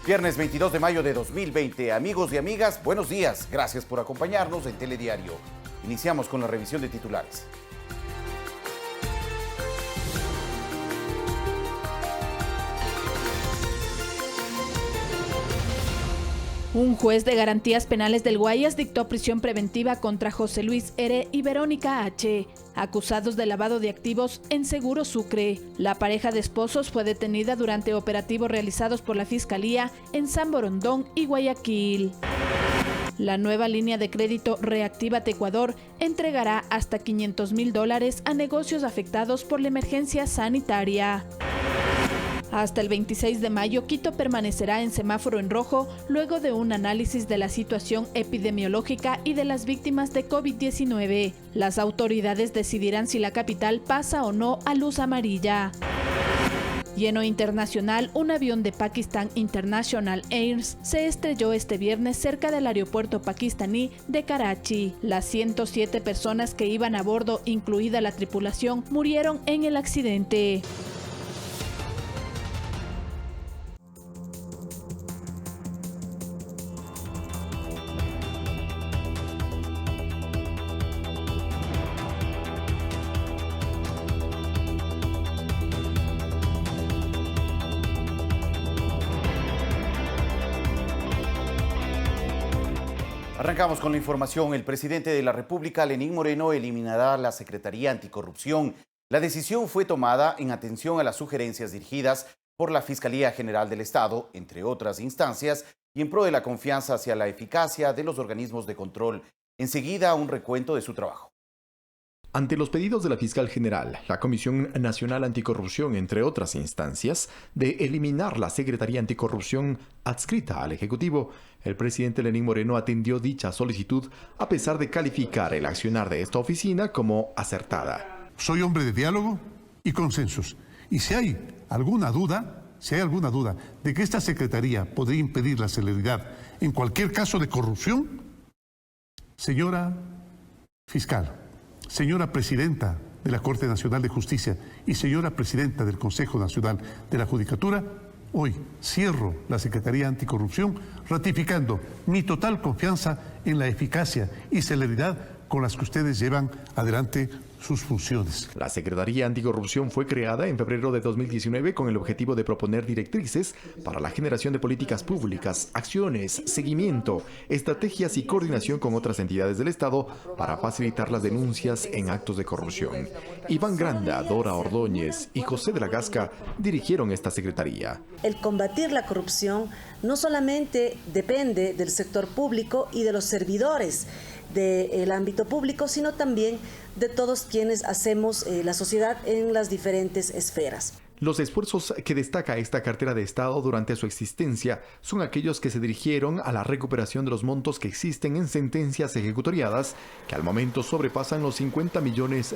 Viernes 22 de mayo de 2020. Amigos y amigas, buenos días. Gracias por acompañarnos en Telediario. Iniciamos con la revisión de titulares. Un juez de garantías penales del Guayas dictó prisión preventiva contra José Luis R. y Verónica H., acusados de lavado de activos en Seguro Sucre. La pareja de esposos fue detenida durante operativos realizados por la Fiscalía en San Borondón y Guayaquil. La nueva línea de crédito Reactívate Ecuador entregará hasta $500,000 a negocios afectados por la emergencia sanitaria. Hasta el 26 de mayo, Quito permanecerá en semáforo en rojo luego de un análisis de la situación epidemiológica y de las víctimas de COVID-19. Las autoridades decidirán si la capital pasa o no a luz amarilla. Lleno internacional, un avión de Pakistan International Airlines se estrelló este viernes cerca del aeropuerto pakistaní de Karachi. Las 107 personas que iban a bordo, incluida la tripulación, murieron en el accidente. Arrancamos con la información. El presidente de la República, Lenín Moreno, eliminará la Secretaría Anticorrupción. La decisión fue tomada en atención a las sugerencias dirigidas por la Fiscalía General del Estado, entre otras instancias, y en pro de la confianza hacia la eficacia de los organismos de control. Enseguida, un recuento de su trabajo. Ante los pedidos de la Fiscal General, la Comisión Nacional Anticorrupción, entre otras instancias, de eliminar la Secretaría Anticorrupción adscrita al Ejecutivo, el presidente Lenín Moreno atendió dicha solicitud a pesar de calificar el accionar de esta oficina como acertada. Soy hombre de diálogo y consensos. Y si hay alguna duda de que esta Secretaría podría impedir la celeridad en cualquier caso de corrupción, señora Fiscal, señora Presidenta de la Corte Nacional de Justicia y señora Presidenta del Consejo Nacional de la Judicatura, hoy cierro la Secretaría Anticorrupción ratificando mi total confianza en la eficacia y celeridad con las que ustedes llevan adelante sus funciones. La Secretaría Anticorrupción fue creada en febrero de 2019 con el objetivo de proponer directrices para la generación de políticas públicas, acciones, seguimiento, estrategias y coordinación con otras entidades del Estado para facilitar las denuncias en actos de corrupción. Iván Granda, Dora Ordóñez y José de la Gasca dirigieron esta secretaría. El combatir la corrupción no solamente depende del sector público y de los servidores del ámbito público, sino también de todos quienes hacemos la sociedad en las diferentes esferas. Los esfuerzos que destaca esta cartera de Estado durante su existencia son aquellos que se dirigieron a la recuperación de los montos que existen en sentencias ejecutoriadas, que al momento sobrepasan los $50 millones.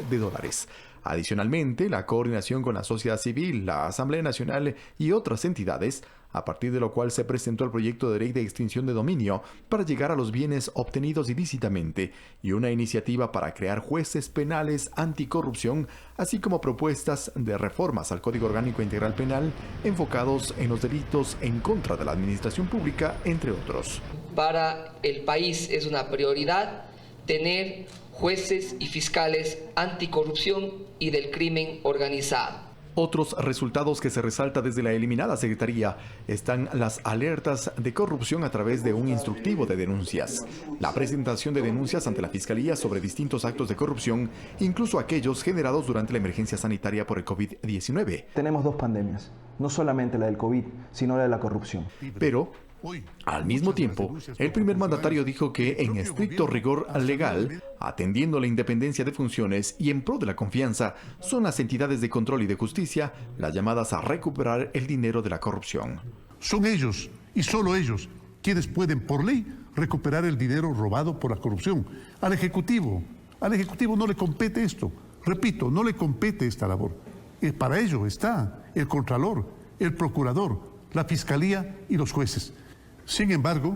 Adicionalmente, la coordinación con la sociedad civil, la Asamblea Nacional y otras entidades, a partir de lo cual se presentó el proyecto de ley de extinción de dominio para llegar a los bienes obtenidos ilícitamente y una iniciativa para crear jueces penales anticorrupción, así como propuestas de reformas al Código Orgánico Integral Penal enfocados en los delitos en contra de la administración pública, entre otros. Para el país es una prioridad tener jueces y fiscales anticorrupción y del crimen organizado. Otros resultados que se resalta desde la eliminada Secretaría están las alertas de corrupción a través de un instructivo de denuncias, la presentación de denuncias ante la Fiscalía sobre distintos actos de corrupción, incluso aquellos generados durante la emergencia sanitaria por el COVID-19. Tenemos dos pandemias, no solamente la del COVID, sino la de la corrupción. Pero al mismo tiempo, el primer mandatario dijo que en estricto rigor legal, atendiendo la independencia de funciones y en pro de la confianza, son las entidades de control y de justicia las llamadas a recuperar el dinero de la corrupción. Son ellos, y solo ellos, quienes pueden por ley recuperar el dinero robado por la corrupción. Al Ejecutivo no le compete esto. Repito, no le compete esta labor. Para ello está el Contralor, el Procurador, la Fiscalía y los jueces. Sin embargo,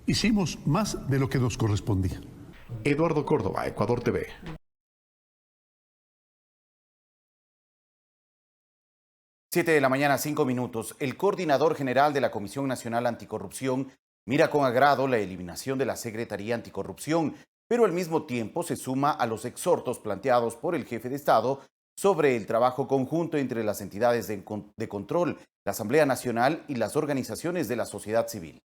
hicimos más de lo que nos correspondía. Eduardo Córdoba, Ecuador TV. 7 de la mañana, 5 minutos. El coordinador general de la Comisión Nacional Anticorrupción mira con agrado la eliminación de la Secretaría Anticorrupción, pero al mismo tiempo se suma a los exhortos planteados por el jefe de Estado sobre el trabajo conjunto entre las entidades de control, la Asamblea Nacional y las organizaciones de la sociedad civil.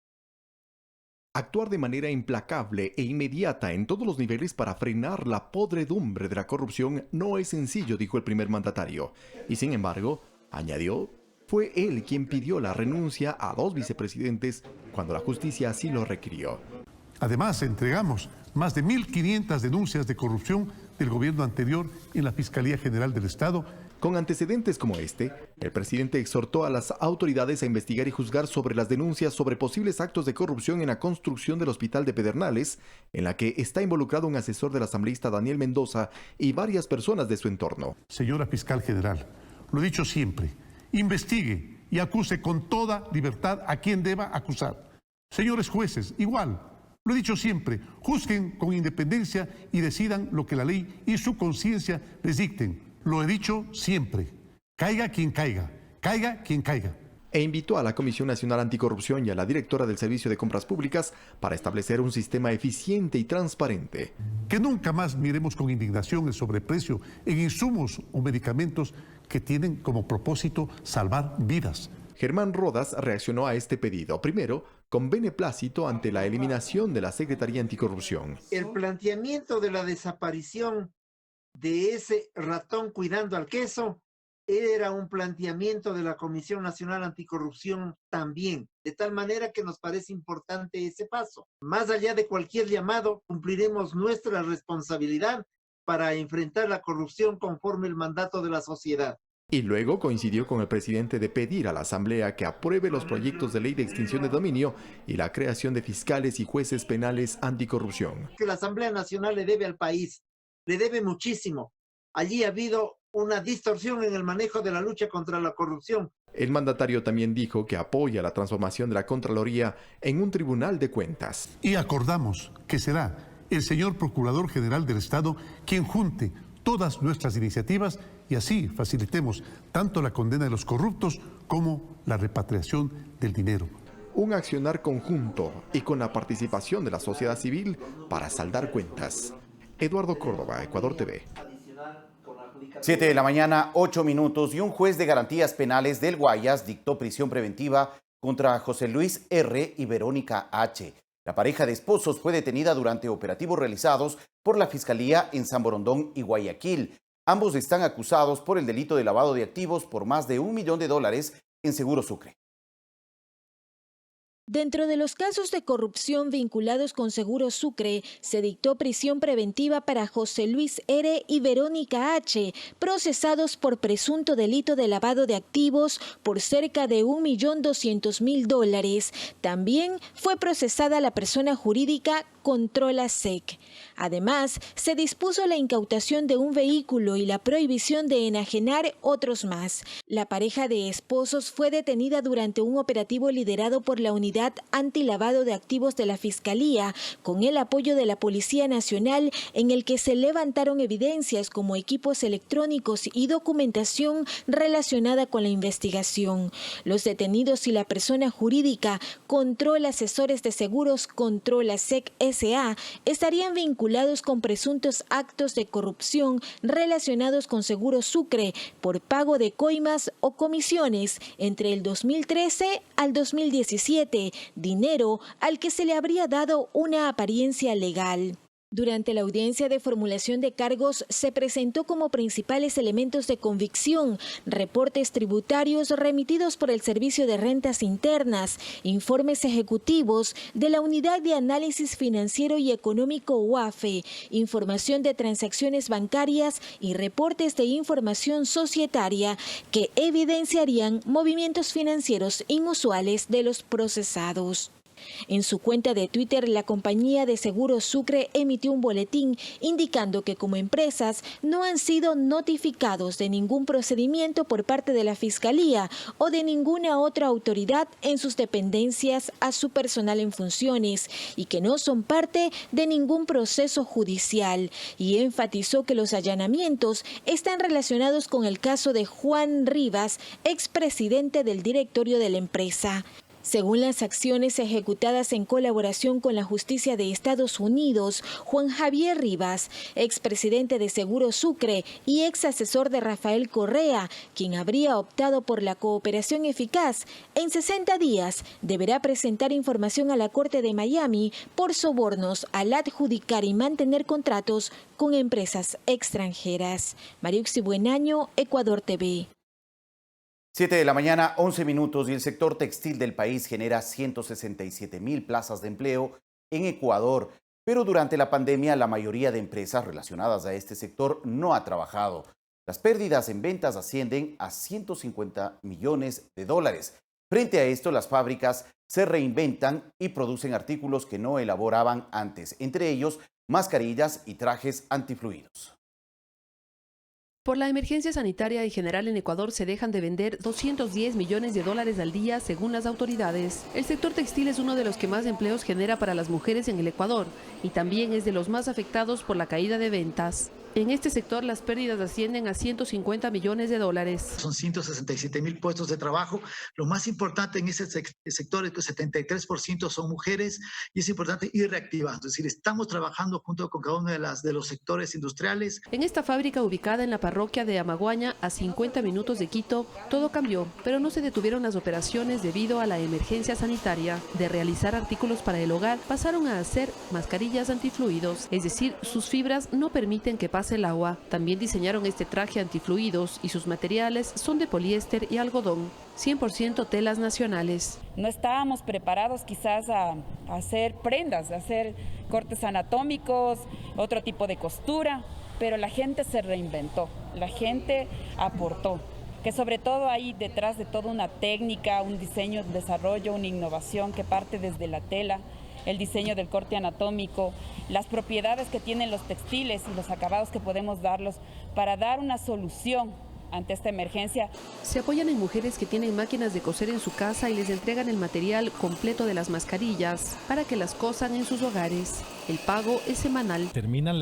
Actuar de manera implacable e inmediata en todos los niveles para frenar la podredumbre de la corrupción no es sencillo, dijo el primer mandatario. Y sin embargo, añadió, fue él quien pidió la renuncia a 2 vicepresidentes cuando la justicia así lo requirió. Además, entregamos más de 1.500 denuncias de corrupción del gobierno anterior en la Fiscalía General del Estado. Con antecedentes como este, el presidente exhortó a las autoridades a investigar y juzgar sobre las denuncias sobre posibles actos de corrupción en la construcción del Hospital de Pedernales, en la que está involucrado un asesor del asambleísta Daniel Mendoza y varias personas de su entorno. Señora Fiscal General, lo he dicho siempre, investigue y acuse con toda libertad a quien deba acusar. Señores jueces, igual, lo he dicho siempre, juzguen con independencia y decidan lo que la ley y su conciencia les dicten. Lo he dicho siempre, caiga quien caiga, caiga quien caiga. E invitó a la Comisión Nacional Anticorrupción y a la directora del Servicio de Compras Públicas para establecer un sistema eficiente y transparente. Que nunca más miremos con indignación el sobreprecio en insumos o medicamentos que tienen como propósito salvar vidas. Germán Rodas reaccionó a este pedido, primero con beneplácito ante la eliminación de la Secretaría Anticorrupción. El planteamiento de la desaparición de ese ratón cuidando al queso era un planteamiento de la Comisión Nacional Anticorrupción también, de tal manera que nos parece importante ese paso. Más allá de cualquier llamado, cumpliremos nuestra responsabilidad para enfrentar la corrupción conforme el mandato de la sociedad. Y luego coincidió con el presidente de pedir a la Asamblea que apruebe los proyectos de ley de extinción de dominio y la creación de fiscales y jueces penales anticorrupción. Que la Asamblea Nacional le debe al país, le debe muchísimo. Allí ha habido una distorsión en el manejo de la lucha contra la corrupción. El mandatario también dijo que apoya la transformación de la Contraloría en un tribunal de cuentas. Y acordamos que será el señor Procurador General del Estado quien junte todas nuestras iniciativas y así facilitemos tanto la condena de los corruptos como la repatriación del dinero. Un accionar conjunto y con la participación de la sociedad civil para saldar cuentas. Eduardo Córdoba, Ecuador TV. 7 de la mañana, 8 minutos, y un juez de garantías penales del Guayas dictó prisión preventiva contra José Luis R. y Verónica H. La pareja de esposos fue detenida durante operativos realizados por la Fiscalía en San Borondón y Guayaquil. Ambos están acusados por el delito de lavado de activos por más de $1 millón en Seguro Sucre. Dentro de los casos de corrupción vinculados con Seguro Sucre, se dictó prisión preventiva para José Luis R. y Verónica H., procesados por presunto delito de lavado de activos por cerca de $1.200.000. También fue procesada la persona jurídica Controla SEC. Además, se dispuso la incautación de un vehículo y la prohibición de enajenar otros más. La pareja de esposos fue detenida durante un operativo liderado por la Unidad Antilavado de Activos de la Fiscalía, con el apoyo de la Policía Nacional, en el que se levantaron evidencias como equipos electrónicos y documentación relacionada con la investigación. Los detenidos y la persona jurídica Control Asesores de Seguros Controla SEC S.A. estarían vinculados con presuntos actos de corrupción relacionados con Seguro Sucre por pago de coimas o comisiones entre el 2013 al 2017, dinero al que se le habría dado una apariencia legal. Durante la audiencia de formulación de cargos se presentó como principales elementos de convicción reportes tributarios remitidos por el Servicio de Rentas Internas, informes ejecutivos de la Unidad de Análisis Financiero y Económico UAFE, información de transacciones bancarias y reportes de información societaria que evidenciarían movimientos financieros inusuales de los procesados. En su cuenta de Twitter, la compañía de seguros Sucre emitió un boletín indicando que como empresas no han sido notificados de ningún procedimiento por parte de la Fiscalía o de ninguna otra autoridad en sus dependencias a su personal en funciones y que no son parte de ningún proceso judicial. Y enfatizó que los allanamientos están relacionados con el caso de Juan Rivas, expresidente del directorio de la empresa. Según las acciones ejecutadas en colaboración con la justicia de Estados Unidos, Juan Javier Rivas, expresidente de Seguro Sucre y ex asesor de Rafael Correa, quien habría optado por la cooperación eficaz, en 60 días deberá presentar información a la Corte de Miami por sobornos al adjudicar y mantener contratos con empresas extranjeras. Mariuxi Buenaño, Ecuador TV. 7 de la mañana, 11 minutos, y el sector textil del país genera 167,000 plazas de empleo en Ecuador, pero durante la pandemia la mayoría de empresas relacionadas a este sector no ha trabajado. Las pérdidas en ventas ascienden a 150 millones de dólares. Frente a esto, las fábricas se reinventan y producen artículos que no elaboraban antes, entre ellos mascarillas y trajes antifluidos. Por la emergencia sanitaria en general en Ecuador se dejan de vender 210 millones de dólares al día según las autoridades. El sector textil es uno de los que más empleos genera para las mujeres en el Ecuador y también es de los más afectados por la caída de ventas. En este sector las pérdidas ascienden a 150 millones de dólares. Son 167,000 puestos de trabajo. Lo más importante en ese sector es que 73% son mujeres y es importante ir reactivando. Es decir, estamos trabajando junto con cada uno de los sectores industriales. En esta fábrica ubicada en la parroquia de Amaguaña, a 50 minutos de Quito, todo cambió, pero no se detuvieron las operaciones debido a la emergencia sanitaria. De realizar artículos para el hogar, pasaron a hacer mascarillas antifluidos, es decir, sus fibras no permiten que pase el agua. También diseñaron este traje antifluidos y sus materiales son de poliéster y algodón, 100% telas nacionales. No estábamos preparados quizás a hacer prendas, a hacer cortes anatómicos, otro tipo de costura, pero la gente se reinventó, la gente aportó, que sobre todo hay detrás de toda una técnica, un diseño, un desarrollo, una innovación que parte desde la tela, el diseño del corte anatómico, las propiedades que tienen los textiles y los acabados que podemos darlos para dar una solución ante esta emergencia. Se apoyan en mujeres que tienen máquinas de coser en su casa y les entregan el material completo de las mascarillas para que las cosan en sus hogares. El pago es semanal. Terminan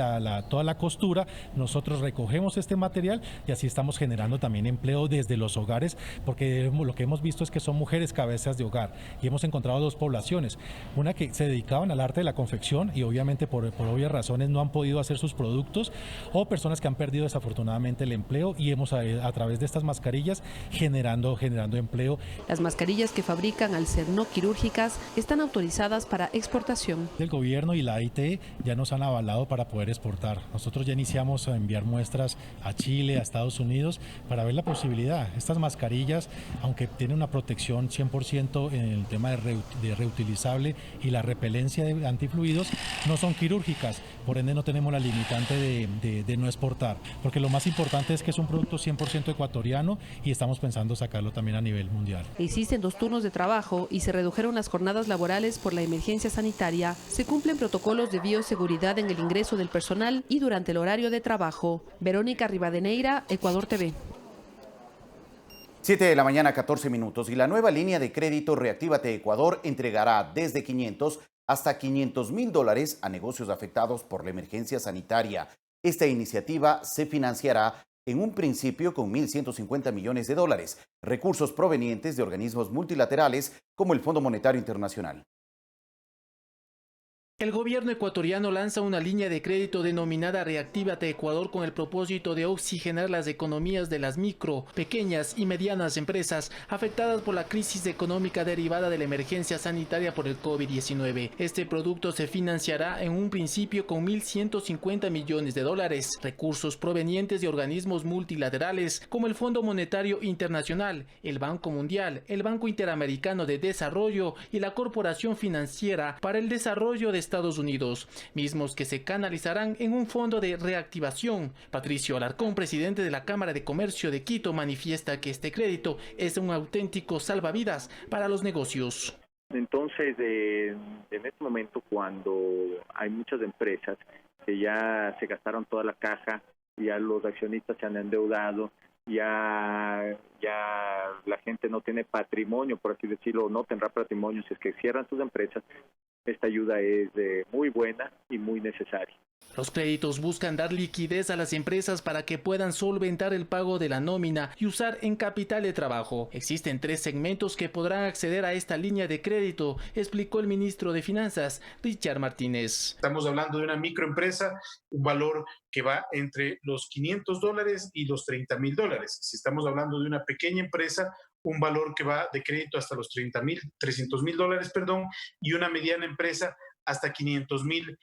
toda la costura, nosotros recogemos este material y así estamos generando también empleo desde los hogares, porque lo que hemos visto es que son mujeres cabezas de hogar y hemos encontrado dos poblaciones, una que se dedicaban al arte de la confección y obviamente por obvias razones no han podido hacer sus productos, o personas que han perdido desafortunadamente el empleo, y hemos a través de estas mascarillas generando empleo. Las mascarillas que fabrican, al ser no quirúrgicas, están autorizadas para exportación. El gobierno y la IT ya nos han avalado para poder exportar. Nosotros ya iniciamos a enviar muestras a Chile, a Estados Unidos, para ver la posibilidad. Estas mascarillas, aunque tienen una protección 100% en el tema de reutilizable y la repelencia de antifluidos, no son quirúrgicas, por ende no tenemos la limitante de no exportar, porque lo más importante es que es un producto 100% ecuatoriano y estamos pensando sacarlo también a nivel mundial. Existen 2 turnos de trabajo y se redujeron las jornadas laborales por la emergencia sanitaria. Se cumplen protocolos de bioseguridad en el ingreso del personal y durante el horario de trabajo. Verónica Rivadeneira, Ecuador TV. 7 de la mañana, 14 minutos, y la nueva línea de crédito Reactívate Ecuador entregará desde 500 hasta 500,000 dólares a negocios afectados por la emergencia sanitaria. Esta iniciativa se financiará en un principio con 1.150 millones de dólares, recursos provenientes de organismos multilaterales como el Fondo Monetario Internacional. El gobierno ecuatoriano lanza una línea de crédito denominada Reactívate Ecuador con el propósito de oxigenar las economías de las micro, pequeñas y medianas empresas afectadas por la crisis económica derivada de la emergencia sanitaria por el COVID-19. Este producto se financiará en un principio con 1.150 millones de dólares, recursos provenientes de organismos multilaterales como el Fondo Monetario Internacional, el Banco Mundial, el Banco Interamericano de Desarrollo y la Corporación Financiera para el Desarrollo de Estados Unidos, mismos que se canalizarán en un fondo de reactivación. Patricio Alarcón, presidente de la Cámara de Comercio de Quito, manifiesta que este crédito es un auténtico salvavidas para los negocios. Entonces, en este momento, cuando hay muchas empresas que ya se gastaron toda la caja, ya los accionistas se han endeudado, ya la gente no tiene patrimonio, por así decirlo, no tendrá patrimonio si es que cierran sus empresas, esta ayuda es muy buena y muy necesaria. Los créditos buscan dar liquidez a las empresas para que puedan solventar el pago de la nómina y usar en capital de trabajo. Existen 3 segmentos que podrán acceder a esta línea de crédito, explicó el ministro de Finanzas, Richard Martínez. Estamos hablando de una microempresa, un valor que va entre los $500 y los $30,000. Si estamos hablando de una pequeña empresa, un valor que va de crédito hasta los $300,000, y una mediana empresa hasta $500,000.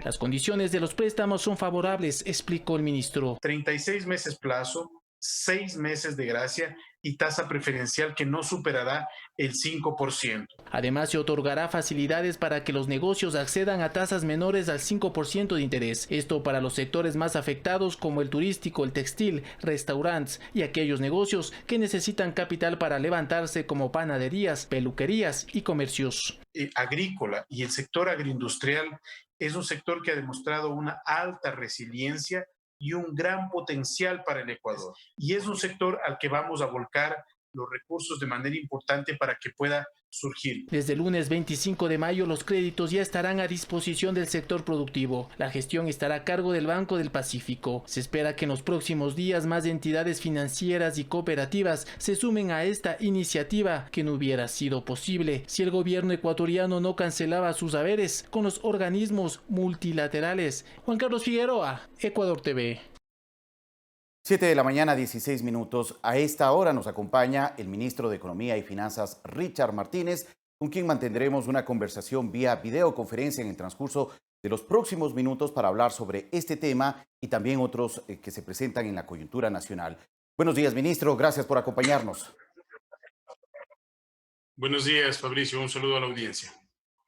Las condiciones de los préstamos son favorables, explicó el ministro. 36 meses plazo, 6 meses de gracia y tasa preferencial que no superará el 5%. Además, se otorgará facilidades para que los negocios accedan a tasas menores al 5% de interés. Esto para los sectores más afectados como el turístico, el textil, restaurantes y aquellos negocios que necesitan capital para levantarse como panaderías, peluquerías y comercios. Agrícola y el sector agroindustrial es un sector que ha demostrado una alta resiliencia y un gran potencial para el Ecuador. Y es un sector al que vamos a volcar los recursos de manera importante para que pueda surgir. Desde el lunes 25 de mayo los créditos ya estarán a disposición del sector productivo. La gestión estará a cargo del Banco del Pacífico. Se espera que en los próximos días más entidades financieras y cooperativas se sumen a esta iniciativa que no hubiera sido posible si el gobierno ecuatoriano no cancelaba sus haberes con los organismos multilaterales. Juan Carlos Figueroa, Ecuador TV. 7 de la mañana, 16 minutos. A esta hora nos acompaña el ministro de Economía y Finanzas, Richard Martínez, con quien mantendremos una conversación vía videoconferencia en el transcurso de los próximos minutos para hablar sobre este tema y también otros que se presentan en la coyuntura nacional. Buenos días, ministro. Gracias por acompañarnos. Buenos días, Fabricio. Un saludo a la audiencia.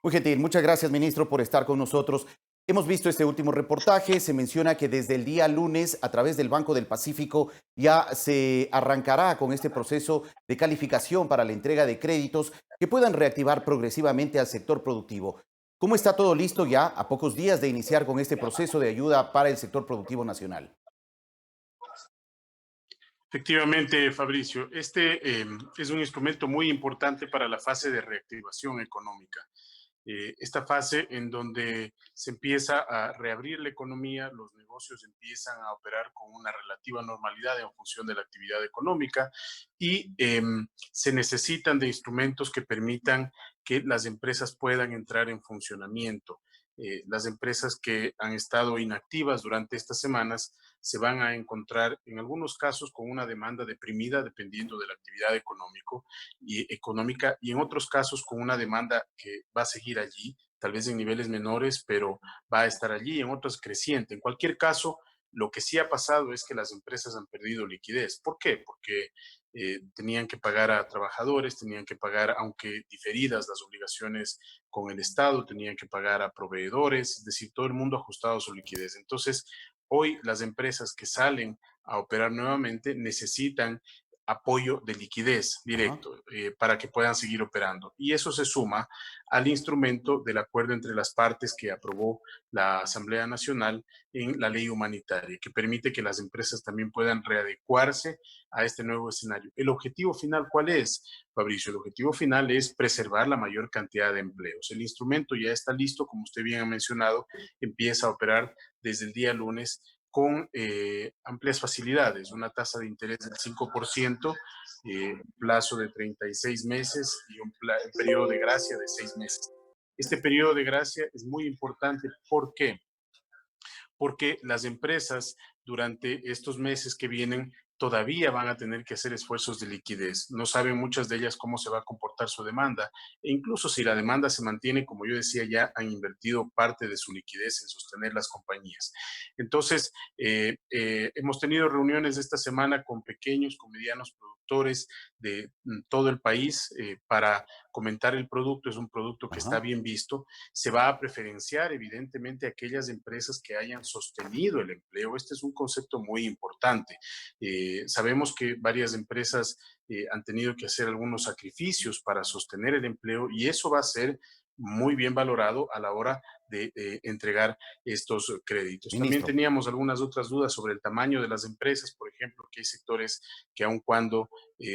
Muy gentil. Muchas gracias, ministro, por estar con nosotros. Hemos visto este último reportaje, se menciona que desde el día lunes, a través del Banco del Pacífico, ya se arrancará con este proceso de calificación para la entrega de créditos que puedan reactivar progresivamente al sector productivo. ¿Cómo está todo listo ya a pocos días de iniciar con este proceso de ayuda para el sector productivo nacional? Efectivamente, Fabricio, este es un instrumento muy importante para la fase de reactivación económica. Esta fase en donde se empieza a reabrir la economía, los negocios empiezan a operar con una relativa normalidad en función de la actividad económica y se necesitan de instrumentos que permitan que las empresas puedan entrar en funcionamiento. Las empresas que han estado inactivas durante estas semanas se van a encontrar en algunos casos con una demanda deprimida dependiendo de la actividad económica y en otros casos con una demanda que va a seguir allí, tal vez en niveles menores, pero va a estar allí, en otros creciente. En cualquier caso, lo que sí ha pasado es que las empresas han perdido liquidez. ¿Por qué? Porque tenían que pagar a trabajadores, tenían que pagar, aunque diferidas las obligaciones con el Estado, tenían que pagar a proveedores, es decir, todo el mundo ha ajustado su liquidez. Entonces, hoy las empresas que salen a operar nuevamente necesitan apoyo de liquidez directo para que puedan seguir operando. Y eso se suma al instrumento del acuerdo entre las partes que aprobó la Asamblea Nacional en la ley humanitaria, que permite que las empresas también puedan readecuarse a este nuevo escenario. ¿El objetivo final cuál es, Fabricio? El objetivo final es preservar la mayor cantidad de empleos. El instrumento ya está listo, como usted bien ha mencionado, empieza a operar desde el día lunes con amplias facilidades, una tasa de interés del 5%, plazo de 36 meses y un periodo de gracia de 6 meses. Este periodo de gracia es muy importante. ¿Por qué? Porque las empresas durante estos meses que vienen todavía van a tener que hacer esfuerzos de liquidez. No saben muchas de ellas cómo se va a comportar su demanda. E incluso si la demanda se mantiene, como yo decía, ya han invertido parte de su liquidez en sostener las compañías. Entonces, hemos tenido reuniones esta semana con pequeños, con medianos productores de todo el país para comentar el producto, es un producto que está bien visto. Se va a preferenciar evidentemente aquellas empresas que hayan sostenido el empleo. Este es un concepto muy importante. Sabemos que varias empresas han tenido que hacer algunos sacrificios para sostener el empleo y eso va a ser muy bien valorado a la hora de entregar estos créditos. También Ministro. teníamos algunas otras dudas sobre el tamaño de las empresas, por ejemplo, que hay sectores que aun cuando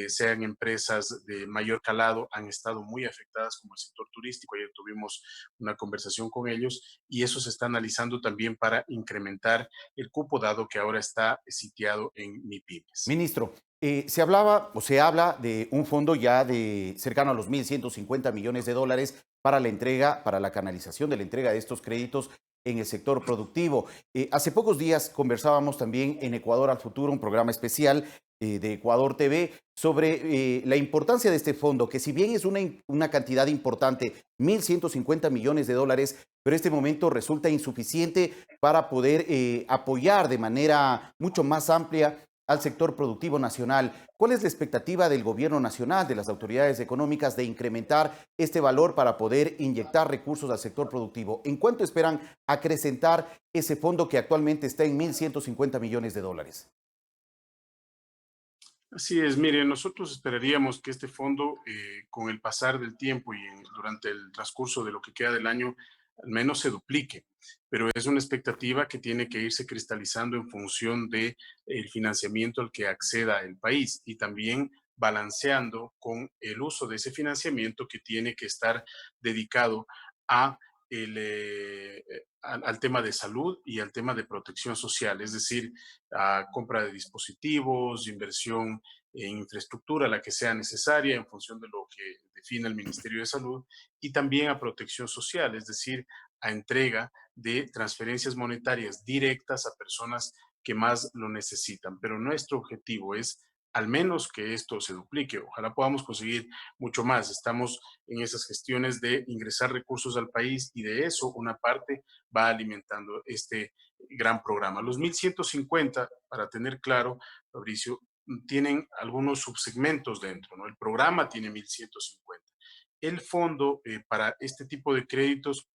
sean empresas de mayor calado han estado muy afectadas, como el sector turístico. Ayer tuvimos una conversación con ellos y eso se está analizando también para incrementar el cupo, dado que ahora está sitiado en MIPYMES. Ministro, se hablaba o se habla de un fondo ya de cercano a los 1.150 millones de dólares para la entrega, para la canalización de la entrega de estos créditos en el sector productivo. Hace pocos días conversábamos también en Ecuador al Futuro, un programa especial de Ecuador TV, sobre la importancia de este fondo, que si bien es una cantidad importante, 1.150 millones de dólares, pero este momento resulta insuficiente para poder apoyar de manera mucho más amplia al sector productivo nacional. ¿Cuál es la expectativa del gobierno nacional, de las autoridades económicas, de incrementar este valor para poder inyectar recursos al sector productivo? ¿En cuánto esperan acrecentar ese fondo que actualmente está en 1.150 millones de dólares? Así es, mire, nosotros esperaríamos que este fondo, con el pasar del tiempo y durante el transcurso de lo que queda del año, al menos se duplique, pero es una expectativa que tiene que irse cristalizando en función del financiamiento al que acceda el país y también balanceando con el uso de ese financiamiento que tiene que estar dedicado a al tema de salud y al tema de protección social, es decir, a compra de dispositivos, inversión en infraestructura, la que sea necesaria en función de lo que define el Ministerio de Salud, y también a protección social, es decir, a entrega de transferencias monetarias directas a personas que más lo necesitan. Pero nuestro objetivo es al menos que esto se duplique. Ojalá podamos conseguir mucho más. Estamos en esas gestiones de ingresar recursos al país y de eso una parte va alimentando este gran programa. Los 1.150, para tener claro, Fabricio, tienen algunos subsegmentos dentro, ¿no? El programa tiene 1.150. El fondo para este tipo de créditos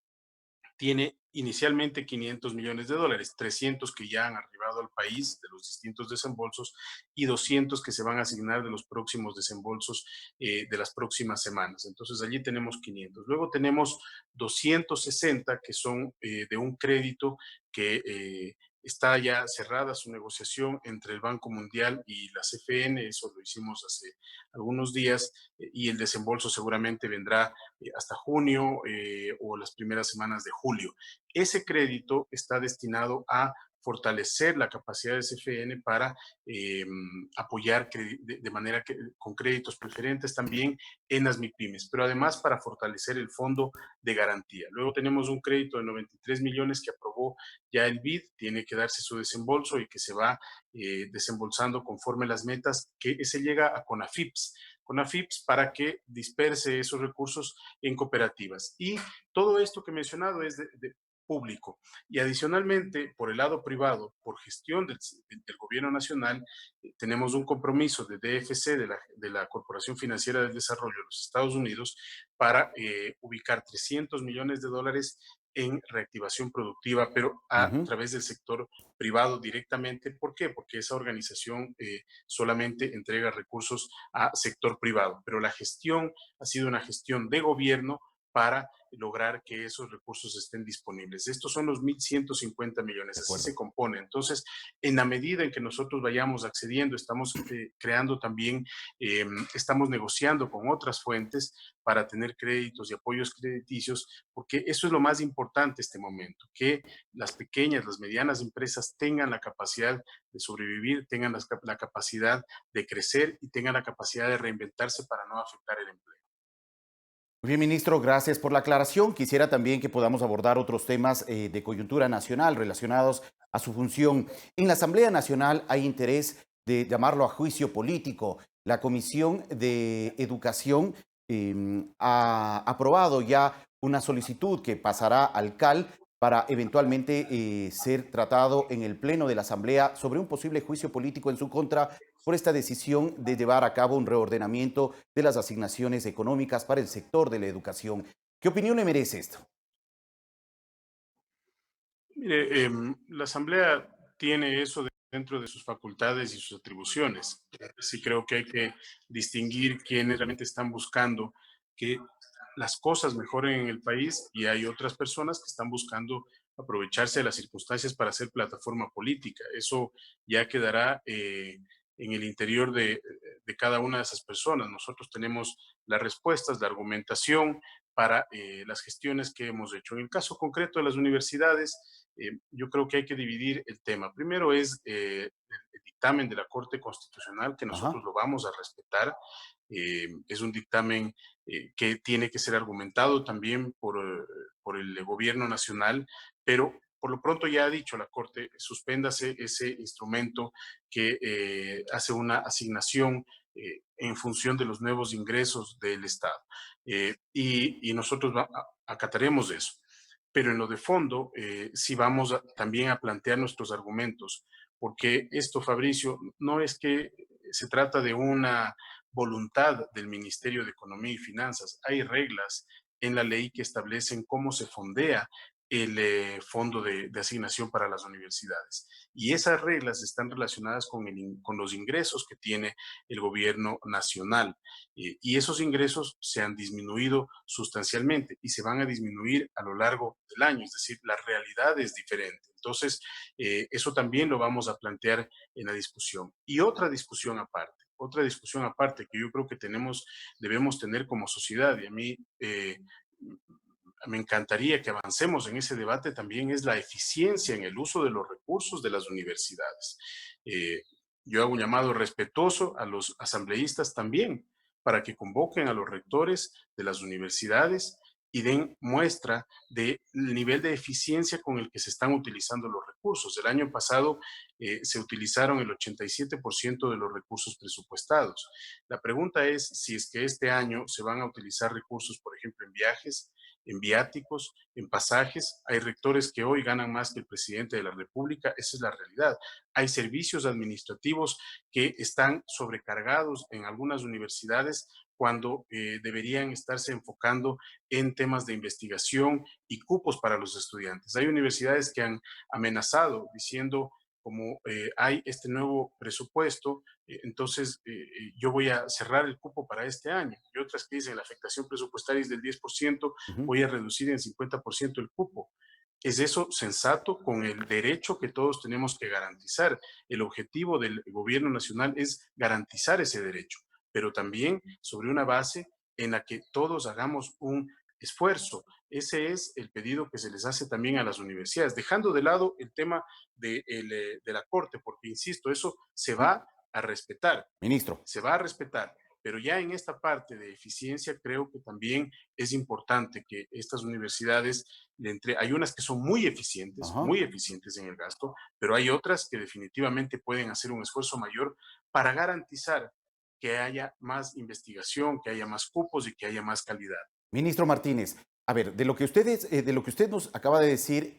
tiene inicialmente 500 millones de dólares, 300 que ya han arribado al país de los distintos desembolsos y 200 que se van a asignar de los próximos desembolsos de las próximas semanas. Entonces allí tenemos 500. Luego tenemos 260 que son de un crédito que está ya cerrada su negociación entre el Banco Mundial y la CFN, eso lo hicimos hace algunos días, y el desembolso seguramente vendrá hasta junio o las primeras semanas de julio. Ese crédito está destinado a fortalecer la capacidad de CFN para apoyar de manera con créditos preferentes también en las MIPYMES, pero además para fortalecer el fondo de garantía. Luego tenemos un crédito de 93 millones que aprobó ya el BID, tiene que darse su desembolso y que se va desembolsando conforme las metas, que se llega a CONAFIPS para que disperse esos recursos en cooperativas. Y todo esto que he mencionado es de público. Y adicionalmente, por el lado privado, por gestión del Gobierno Nacional, tenemos un compromiso de DFC, de la Corporación Financiera del Desarrollo de los Estados Unidos, para ubicar 300 millones de dólares en reactivación productiva, pero a través del sector privado directamente. ¿Por qué? Porque esa organización solamente entrega recursos a sector privado, pero la gestión ha sido una gestión de gobierno para lograr que esos recursos estén disponibles. Estos son los 1.150 millones, así se compone. Entonces, en la medida en que nosotros vayamos accediendo, estamos creando también, estamos negociando con otras fuentes para tener créditos y apoyos crediticios, porque eso es lo más importante en este momento, que las pequeñas, las medianas empresas tengan la capacidad de sobrevivir, tengan la capacidad de crecer y tengan la capacidad de reinventarse para no afectar el empleo. Muy bien, ministro, gracias por la aclaración. Quisiera también que podamos abordar otros temas de coyuntura nacional relacionados a su función. En la Asamblea Nacional hay interés de llamarlo a juicio político. La Comisión de Educación ha aprobado ya una solicitud que pasará al CAL para eventualmente ser tratado en el Pleno de la Asamblea sobre un posible juicio político en su contra por esta decisión de llevar a cabo un reordenamiento de las asignaciones económicas para el sector de la educación. ¿Qué opinión le merece esto? Mire, la Asamblea tiene eso dentro de sus facultades y sus atribuciones. Sí creo que hay que distinguir quiénes realmente están buscando que las cosas mejoren en el país y hay otras personas que están buscando aprovecharse de las circunstancias para hacer plataforma política. Eso ya quedará en el interior de cada una de esas personas. Nosotros tenemos las respuestas, la argumentación para las gestiones que hemos hecho. En el caso concreto de las universidades, yo creo que hay que dividir el tema. Primero es el dictamen de la Corte Constitucional, que nosotros lo vamos a respetar. Es un dictamen que tiene que ser argumentado también por el gobierno nacional, pero por lo pronto ya ha dicho la Corte, suspéndase ese instrumento que hace una asignación en función de los nuevos ingresos del Estado. Y nosotros acataremos eso. Pero en lo de fondo, sí vamos también a plantear nuestros argumentos, porque esto, Fabricio, no es que se trata de una voluntad del Ministerio de Economía y Finanzas. Hay reglas en la ley que establecen cómo se fondea el fondo de asignación para las universidades. Y esas reglas están relacionadas con los ingresos que tiene el gobierno nacional. Y esos ingresos se han disminuido sustancialmente y se van a disminuir a lo largo del año, es decir, la realidad es diferente. Entonces, eso también lo vamos a plantear en la discusión. Y otra discusión aparte que yo creo que debemos tener como sociedad, y a mí me encantaría que avancemos en ese debate, también es la eficiencia en el uso de los recursos de las universidades. Yo hago un llamado respetuoso a los asambleístas también, para que convoquen a los rectores de las universidades y den muestra del nivel de eficiencia con el que se están utilizando los recursos. El año pasado se utilizaron el 87% de los recursos presupuestados. La pregunta es si es que este año se van a utilizar recursos, por ejemplo, en viajes, en viáticos, en pasajes. Hay rectores que hoy ganan más que el presidente de la República, esa es la realidad. Hay servicios administrativos que están sobrecargados en algunas universidades cuando deberían estarse enfocando en temas de investigación y cupos para los estudiantes. Hay universidades que han amenazado diciendo, como hay este nuevo presupuesto, entonces yo voy a cerrar el cupo para este año. Y otras que dicen la afectación presupuestaria es del 10%, voy a reducir en 50% el cupo. ¿Es eso sensato con el derecho que todos tenemos que garantizar? El objetivo del gobierno nacional es garantizar ese derecho, pero también sobre una base en la que todos hagamos un esfuerzo. Ese es el pedido que se les hace también a las universidades, dejando de lado el tema de la Corte, porque, insisto, eso se va a respetar. Ministro. Se va a respetar. Pero ya en esta parte de eficiencia creo que también es importante que estas universidades, hay unas que son muy eficientes en el gasto, pero hay otras que definitivamente pueden hacer un esfuerzo mayor para garantizar que haya más investigación, que haya más cupos y que haya más calidad. Ministro Martínez, a ver, de lo que usted nos acaba de decir,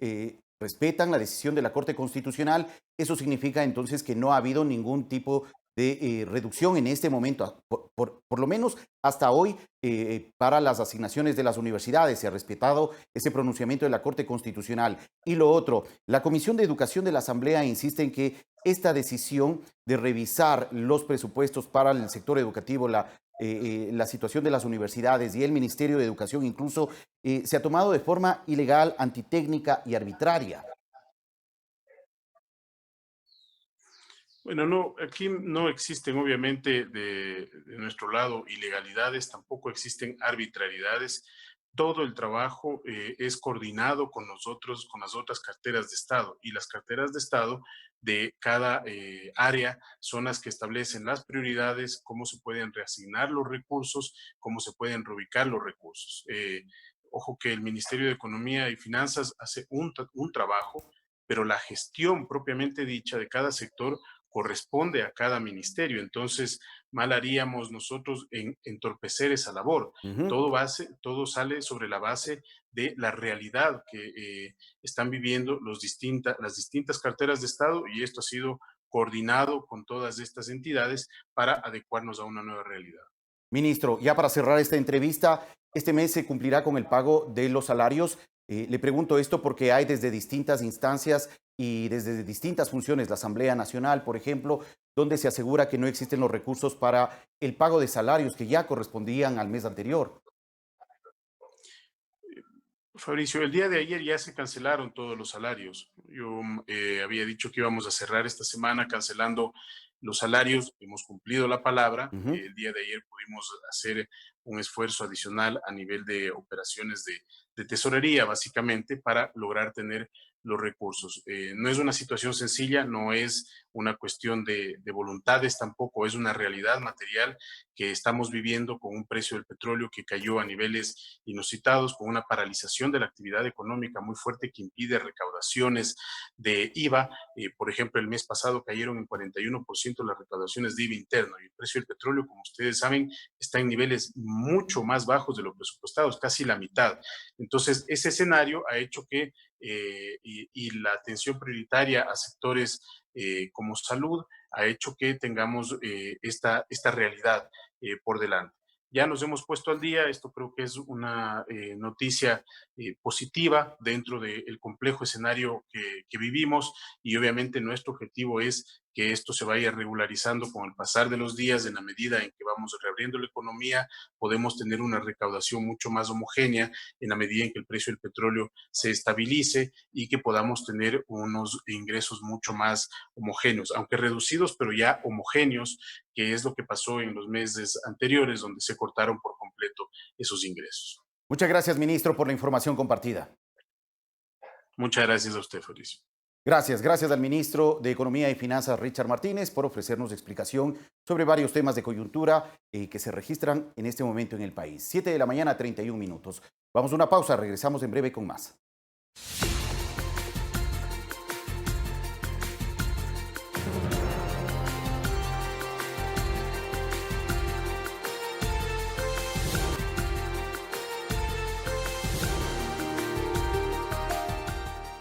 respetan la decisión de la Corte Constitucional. Eso significa entonces que no ha habido ningún tipo de reducción en este momento, por lo menos hasta hoy, para las asignaciones de las universidades. Se ha respetado ese pronunciamiento de la Corte Constitucional. Y lo otro, la Comisión de Educación de la Asamblea insiste en que esta decisión de revisar los presupuestos para el sector educativo, la situación de las universidades y el Ministerio de Educación incluso, se ha tomado de forma ilegal, antitécnica y arbitraria. Bueno, no, aquí no existen obviamente de nuestro lado ilegalidades, tampoco existen arbitrariedades. Todo el trabajo es coordinado con nosotros, con las otras carteras de Estado, y las carteras de Estado de cada área son las que establecen las prioridades, cómo se pueden reasignar los recursos, cómo se pueden reubicar los recursos. Ojo que el Ministerio de Economía y Finanzas hace un trabajo, pero la gestión propiamente dicha de cada sector corresponde a cada ministerio. Entonces, mal haríamos nosotros en entorpecer esa labor. Todo sale sobre la base de la realidad que están viviendo las distintas carteras de Estado, y esto ha sido coordinado con todas estas entidades para adecuarnos a una nueva realidad. Ministro, ya para cerrar esta entrevista, este mes se cumplirá con el pago de los salarios. Le pregunto esto porque hay desde distintas instancias y desde distintas funciones, la Asamblea Nacional, por ejemplo, donde se asegura que no existen los recursos para el pago de salarios que ya correspondían al mes anterior. Fabricio, el día de ayer ya se cancelaron todos los salarios. Yo había dicho que íbamos a cerrar esta semana cancelando los salarios, hemos cumplido la palabra. El día de ayer pudimos hacer un esfuerzo adicional a nivel de operaciones de tesorería, básicamente, para lograr tener los recursos. No es una situación sencilla, no es una cuestión de voluntades tampoco, es una realidad material que estamos viviendo con un precio del petróleo que cayó a niveles inusitados, con una paralización de la actividad económica muy fuerte que impide recaudaciones de IVA. Por ejemplo, el mes pasado cayeron en 41% las recaudaciones de IVA interno y el precio del petróleo, como ustedes saben, está en niveles mucho más bajos de lo presupuestados, casi la mitad. Entonces, ese escenario ha hecho que y la atención prioritaria a sectores como salud ha hecho que tengamos esta realidad por delante. Ya nos hemos puesto al día, esto creo que es una noticia positiva dentro del complejo escenario que vivimos y obviamente nuestro objetivo es que esto se vaya regularizando con el pasar de los días. En la medida en que vamos reabriendo la economía, podemos tener una recaudación mucho más homogénea en la medida en que el precio del petróleo se estabilice y que podamos tener unos ingresos mucho más homogéneos, aunque reducidos, pero ya homogéneos, que es lo que pasó en los meses anteriores, donde se cortaron por completo esos ingresos. Muchas gracias, ministro, por la información compartida. Muchas gracias a usted, Fabricio. Gracias al ministro de Economía y Finanzas, Richard Martínez, por ofrecernos explicación sobre varios temas de coyuntura que se registran en este momento en el país. 7 de la mañana, 31 minutos. Vamos a una pausa, regresamos en breve con más.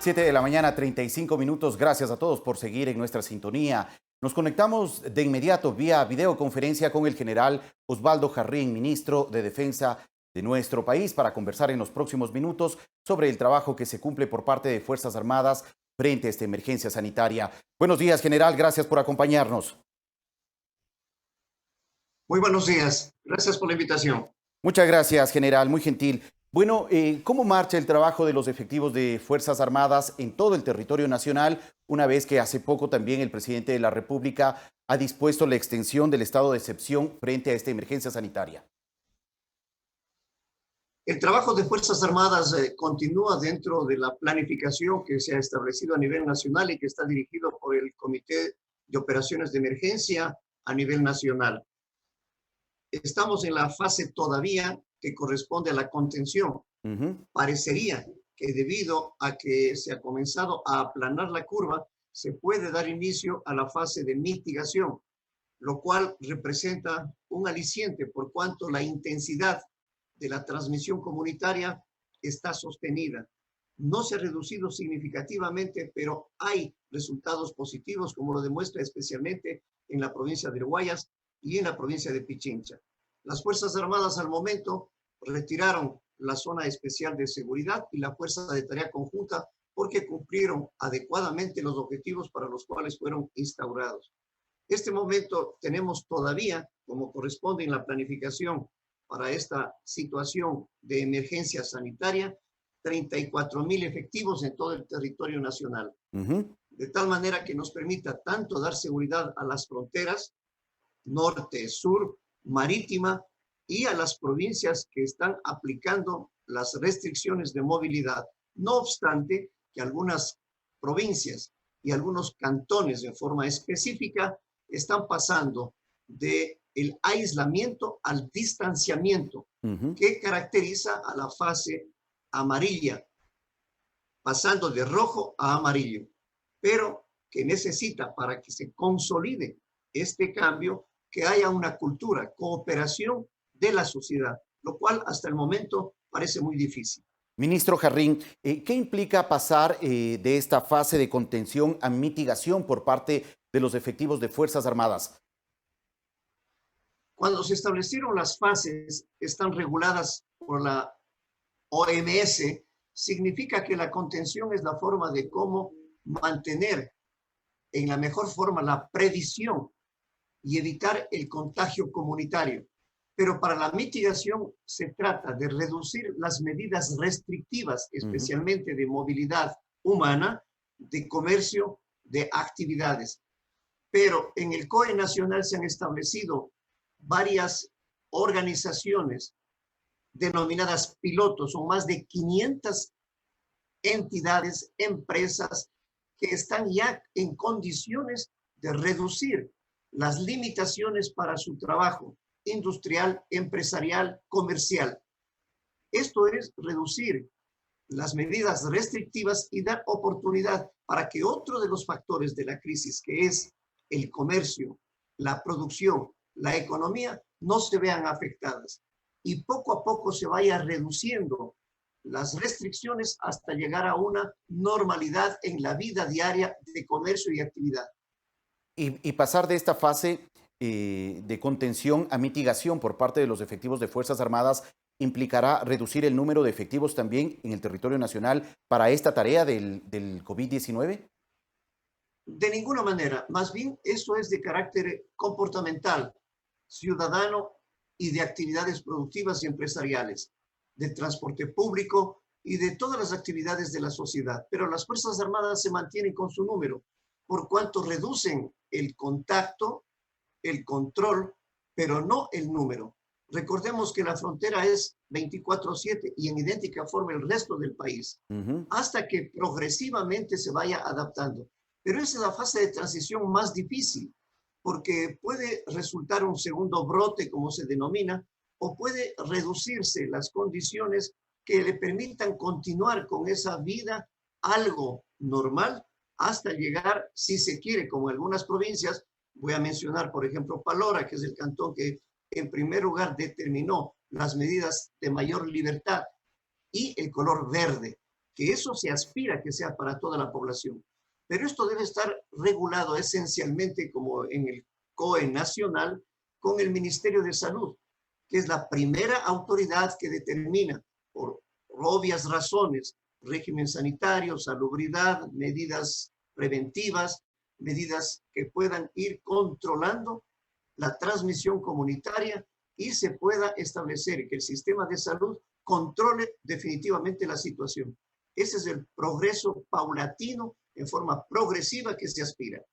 Siete de la mañana, 35 minutos. Gracias a todos por seguir en nuestra sintonía. Nos conectamos de inmediato vía videoconferencia con el general Osvaldo Jarrín, ministro de Defensa de nuestro país, para conversar en los próximos minutos sobre el trabajo que se cumple por parte de Fuerzas Armadas frente a esta emergencia sanitaria. Buenos días, general. Gracias por acompañarnos. Muy buenos días. Gracias por la invitación. Muchas gracias, general. Muy gentil. Bueno, ¿cómo marcha el trabajo de los efectivos de Fuerzas Armadas en todo el territorio nacional, una vez que hace poco también el presidente de la República ha dispuesto la extensión del estado de excepción frente a esta emergencia sanitaria? El trabajo de Fuerzas Armadas continúa dentro de la planificación que se ha establecido a nivel nacional y que está dirigido por el Comité de Operaciones de Emergencia a nivel nacional. Estamos en la fase todavía que corresponde a la contención. Parecería que debido a que se ha comenzado a aplanar la curva, se puede dar inicio a la fase de mitigación, lo cual representa un aliciente por cuanto la intensidad de la transmisión comunitaria está sostenida. No se ha reducido significativamente, pero hay resultados positivos, como lo demuestra especialmente en la provincia de Guayas y en la provincia de Pichincha. Las Fuerzas Armadas al momento retiraron la zona especial de seguridad y la fuerza de tarea conjunta porque cumplieron adecuadamente los objetivos para los cuales fueron instaurados. Este momento tenemos todavía, como corresponde en la planificación para esta situación de emergencia sanitaria, 34,000 efectivos en todo el territorio nacional. De tal manera que nos permita tanto dar seguridad a las fronteras, norte, sur, marítima, y a las provincias que están aplicando las restricciones de movilidad. No obstante, que algunas provincias y algunos cantones de forma específica están pasando del aislamiento al distanciamiento, que caracteriza a la fase amarilla, pasando de rojo a amarillo, pero que necesita, para que se consolide este cambio, que haya una cultura, cooperación de la sociedad, lo cual hasta el momento parece muy difícil. Ministro Jarrín, ¿qué implica pasar de esta fase de contención a mitigación por parte de los efectivos de Fuerzas Armadas? Cuando se establecieron las fases, están reguladas por la OMS, significa que la contención es la forma de cómo mantener en la mejor forma la previsión y evitar el contagio comunitario. Pero para la mitigación se trata de reducir las medidas restrictivas, especialmente de movilidad humana, de comercio, de actividades. Pero en el COE nacional se han establecido varias organizaciones denominadas pilotos, son más de 500 entidades, empresas que están ya en condiciones de reducir las limitaciones para su trabajo industrial, empresarial, comercial. Esto es reducir las medidas restrictivas y dar oportunidad para que otro de los factores de la crisis, que es el comercio, la producción, la economía, no se vean afectadas. Y poco a poco se vaya reduciendo las restricciones hasta llegar a una normalidad en la vida diaria de comercio y actividad. Y pasar de esta fase de contención a mitigación por parte de los efectivos de Fuerzas Armadas implicará reducir el número de efectivos también en el territorio nacional para esta tarea del COVID-19? De ninguna manera. Más bien, eso es de carácter comportamental, ciudadano y de actividades productivas y empresariales, de transporte público y de todas las actividades de la sociedad. Pero las Fuerzas Armadas se mantienen con su número, por cuanto reducen el contacto, el control, pero no el número. Recordemos que la frontera es 24/7 y en idéntica forma el resto del país, hasta que progresivamente se vaya adaptando. Pero esa es la fase de transición más difícil, porque puede resultar un segundo brote, como se denomina, o puede reducirse las condiciones que le permitan continuar con esa vida algo normal hasta llegar, si se quiere, como en algunas provincias. Voy a mencionar, por ejemplo, Palora, que es el cantón que en primer lugar determinó las medidas de mayor libertad, y el color verde, que eso se aspira que sea para toda la población. Pero esto debe estar regulado esencialmente, como en el COE nacional, con el Ministerio de Salud, que es la primera autoridad que determina, por obvias razones, régimen sanitario, salubridad, medidas preventivas, medidas que puedan ir controlando la transmisión comunitaria y se pueda establecer que el sistema de salud controle definitivamente la situación. Ese es el progreso paulatino, en forma progresiva, que se aspira.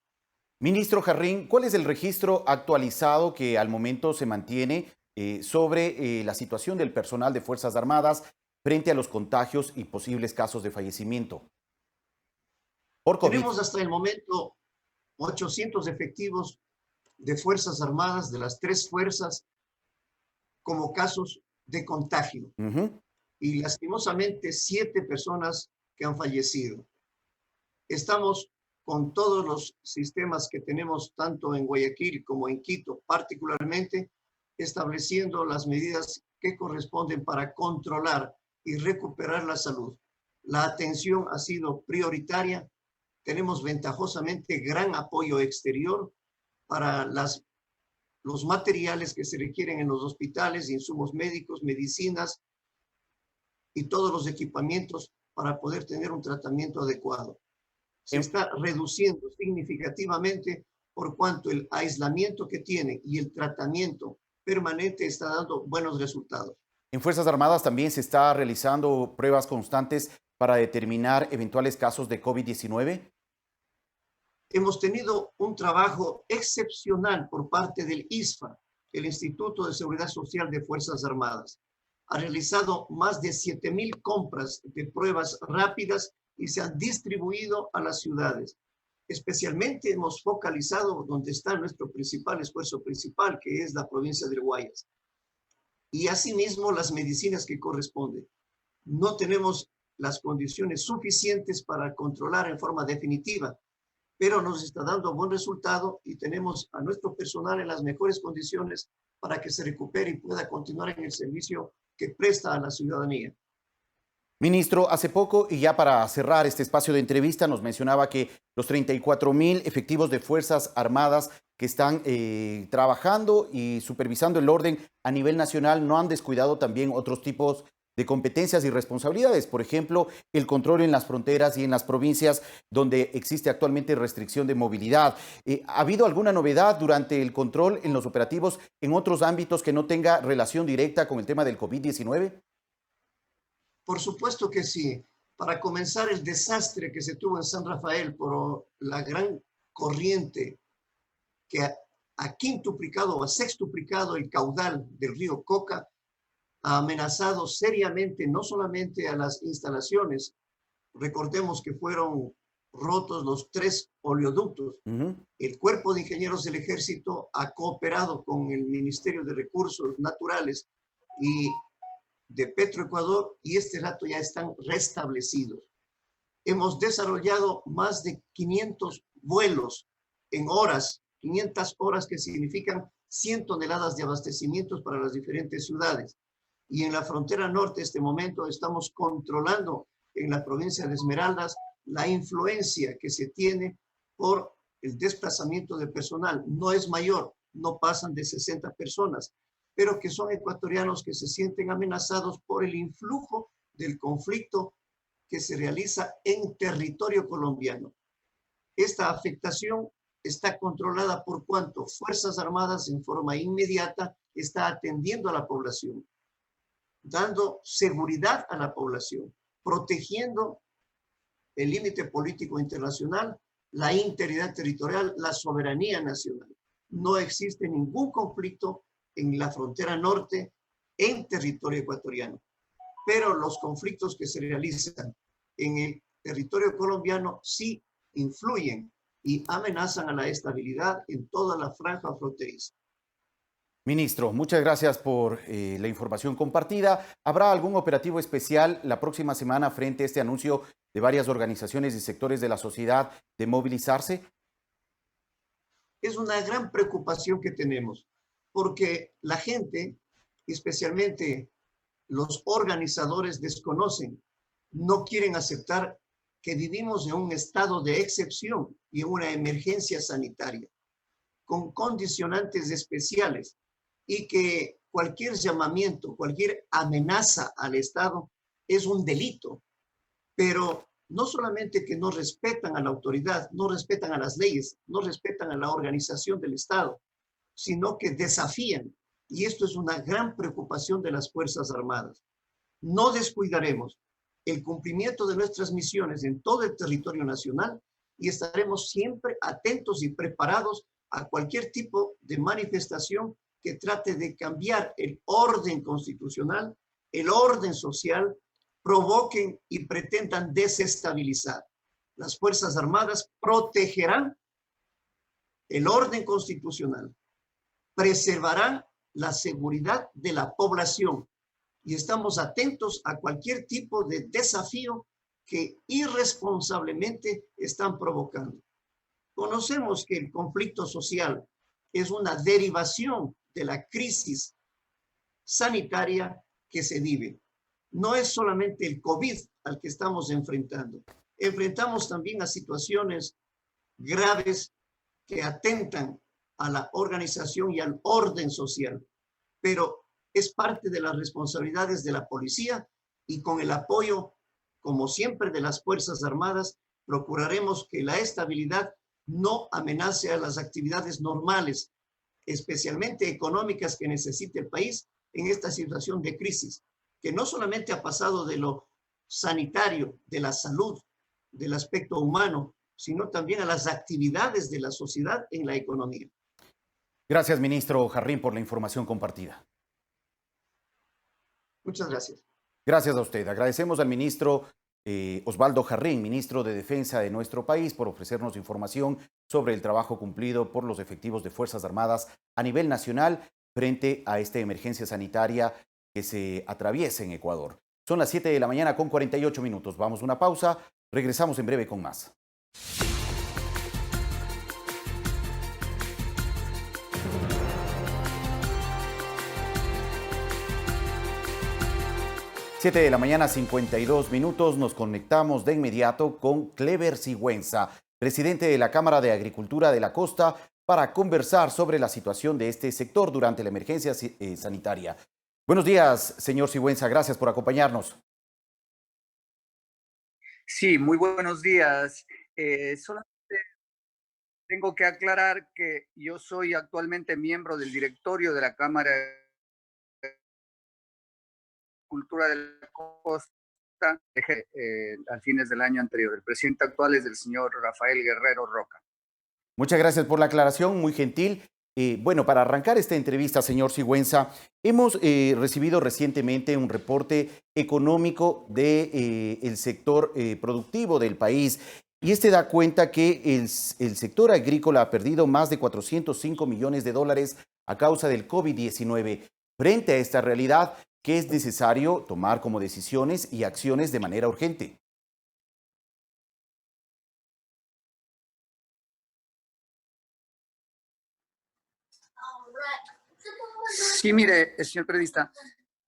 Ministro Jarrín, ¿cuál es el registro actualizado que al momento se mantiene sobre la situación del personal de Fuerzas Armadas frente a los contagios y posibles casos de fallecimiento por COVID? Tenemos hasta el momento 800 efectivos de Fuerzas Armadas, de las 3 fuerzas, como casos de contagio. Y lastimosamente 7 personas que han fallecido. Estamos con todos los sistemas que tenemos tanto en Guayaquil como en Quito, particularmente estableciendo las medidas que corresponden para controlar y recuperar la salud. La atención ha sido prioritaria. Tenemos ventajosamente gran apoyo exterior para los materiales que se requieren en los hospitales, insumos médicos, medicinas y todos los equipamientos para poder tener un tratamiento adecuado. Se está reduciendo significativamente por cuanto el aislamiento que tiene y el tratamiento permanente está dando buenos resultados. En Fuerzas Armadas también se está realizando pruebas constantes para determinar eventuales casos de COVID-19. Hemos tenido un trabajo excepcional por parte del ISFA, el Instituto de Seguridad Social de Fuerzas Armadas. Ha realizado más de 7,000 compras de pruebas rápidas y se han distribuido a las ciudades. Especialmente hemos focalizado donde está nuestro principal esfuerzo principal, que es la provincia del Guayas. Y asimismo las medicinas que corresponden. No tenemos las condiciones suficientes para controlar en forma definitiva, pero nos está dando buen resultado y tenemos a nuestro personal en las mejores condiciones para que se recupere y pueda continuar en el servicio que presta a la ciudadanía. Ministro, hace poco, y ya para cerrar este espacio de entrevista, nos mencionaba que los 34.000 efectivos de Fuerzas Armadas que están trabajando y supervisando el orden a nivel nacional no han descuidado también otros tipos de competencias y responsabilidades. Por ejemplo, el control en las fronteras y en las provincias donde existe actualmente restricción de movilidad. ¿Ha habido alguna novedad durante el control en los operativos en otros ámbitos que no tenga relación directa con el tema del COVID-19? Por supuesto que sí. Para comenzar, el desastre que se tuvo en San Rafael por la gran corriente que ha quintuplicado o ha sextuplicado el caudal del río Coca, ha amenazado seriamente no solamente a las instalaciones. Recordemos que fueron rotos los 3 oleoductos. El Cuerpo de Ingenieros del Ejército ha cooperado con el Ministerio de Recursos Naturales y de Petroecuador, y este rato ya están restablecidos. Hemos desarrollado más de 500 vuelos en horas, 500 horas que significan 100 toneladas de abastecimientos para las diferentes ciudades. Y en la frontera norte, en este momento, estamos controlando en la provincia de Esmeraldas la influencia que se tiene por el desplazamiento de personal. No es mayor, no pasan de 60 personas, pero que son ecuatorianos que se sienten amenazados por el influjo del conflicto que se realiza en territorio colombiano. Esta afectación está controlada por cuanto Fuerzas Armadas en forma inmediata está atendiendo a la población, dando seguridad a la población, protegiendo el límite político internacional, la integridad territorial, la soberanía nacional. No existe ningún conflicto en la frontera norte en territorio ecuatoriano, pero los conflictos que se realizan en el territorio colombiano sí influyen y amenazan a la estabilidad en toda la franja fronteriza. Ministro, muchas gracias por la información compartida. ¿Habrá algún operativo especial la próxima semana frente a este anuncio de varias organizaciones y sectores de la sociedad de movilizarse? Es una gran preocupación que tenemos, porque la gente, especialmente los organizadores, desconocen, no quieren aceptar que vivimos en un estado de excepción y en una emergencia sanitaria, con condicionantes especiales, y que cualquier llamamiento, cualquier amenaza al Estado es un delito. Pero no solamente que no respetan a la autoridad, no respetan a las leyes, no respetan a la organización del Estado, sino que desafían. Y esto es una gran preocupación de las Fuerzas Armadas. No descuidaremos el cumplimiento de nuestras misiones en todo el territorio nacional y estaremos siempre atentos y preparados a cualquier tipo de manifestación que trate de cambiar el orden constitucional, el orden social, provoquen y pretendan desestabilizar. Las Fuerzas Armadas protegerán el orden constitucional, preservarán la seguridad de la población y estamos atentos a cualquier tipo de desafío que irresponsablemente están provocando. Conocemos que el conflicto social es una derivación de la crisis sanitaria que se vive. No es solamente el COVID al que estamos enfrentando. Enfrentamos también a situaciones graves que atentan a la organización y al orden social, pero es parte de las responsabilidades de la policía y con el apoyo, como siempre, de las Fuerzas Armadas, procuraremos que la estabilidad no amenace a las actividades normales, especialmente económicas que necesita el país en esta situación de crisis, que no solamente ha pasado de lo sanitario, de la salud, del aspecto humano, sino también a las actividades de la sociedad en la economía. Gracias, ministro Jarrín, por la información compartida. Muchas gracias. Gracias a usted. Agradecemos al ministro Osvaldo Jarrín, ministro de Defensa de nuestro país, por ofrecernos información sobre el trabajo cumplido por los efectivos de Fuerzas Armadas a nivel nacional frente a esta emergencia sanitaria que se atraviesa en Ecuador. Son las 7 de la mañana con 48 minutos. Vamos a una pausa. Regresamos en breve con más. 7 de la mañana, 52 minutos. Nos conectamos de inmediato con Cleber Sigüenza, presidente de la Cámara de Agricultura de la Costa, para conversar sobre la situación de este sector durante la emergencia sanitaria. Buenos días, señor Sigüenza. Gracias por acompañarnos. Sí, muy buenos días. Solamente tengo que aclarar que yo soy actualmente miembro del directorio de la Cámara de Agricultura de la Costa a fines del año anterior. El presidente actual es el señor Rafael Guerrero Roca. Muchas gracias por la aclaración, muy gentil. Bueno, para arrancar esta entrevista, señor Sigüenza, hemos recibido recientemente un reporte económico del sector productivo del país y este da cuenta que el sector agrícola ha perdido más de 405 millones de dólares a causa del COVID-19. Frente a esta realidad, ¿qué es necesario tomar como decisiones y acciones de manera urgente? Sí, mire, señor periodista,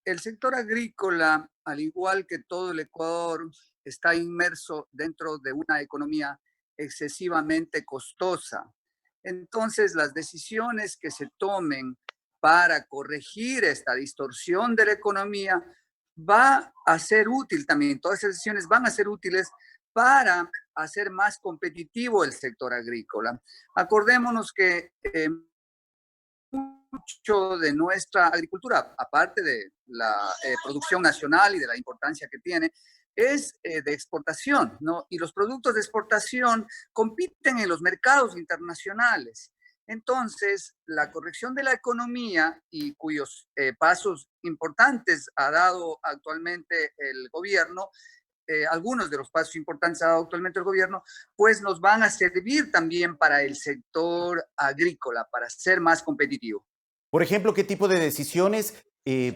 el sector agrícola, al igual que todo el Ecuador, está inmerso dentro de una economía excesivamente costosa. Entonces, las decisiones que se tomen para corregir esta distorsión de la economía va a ser útil también. Todas esas decisiones van a ser útiles para hacer más competitivo el sector agrícola. Acordémonos que mucho de nuestra agricultura, aparte de la producción nacional y de la importancia que tiene, es de exportación, ¿no? Y los productos de exportación compiten en los mercados internacionales. Entonces, la corrección de la economía y cuyos pasos importantes ha dado actualmente el gobierno, algunos de los pasos importantes ha dado actualmente el gobierno, pues nos van a servir también para el sector agrícola, para ser más competitivo. Por ejemplo, ¿qué tipo de decisiones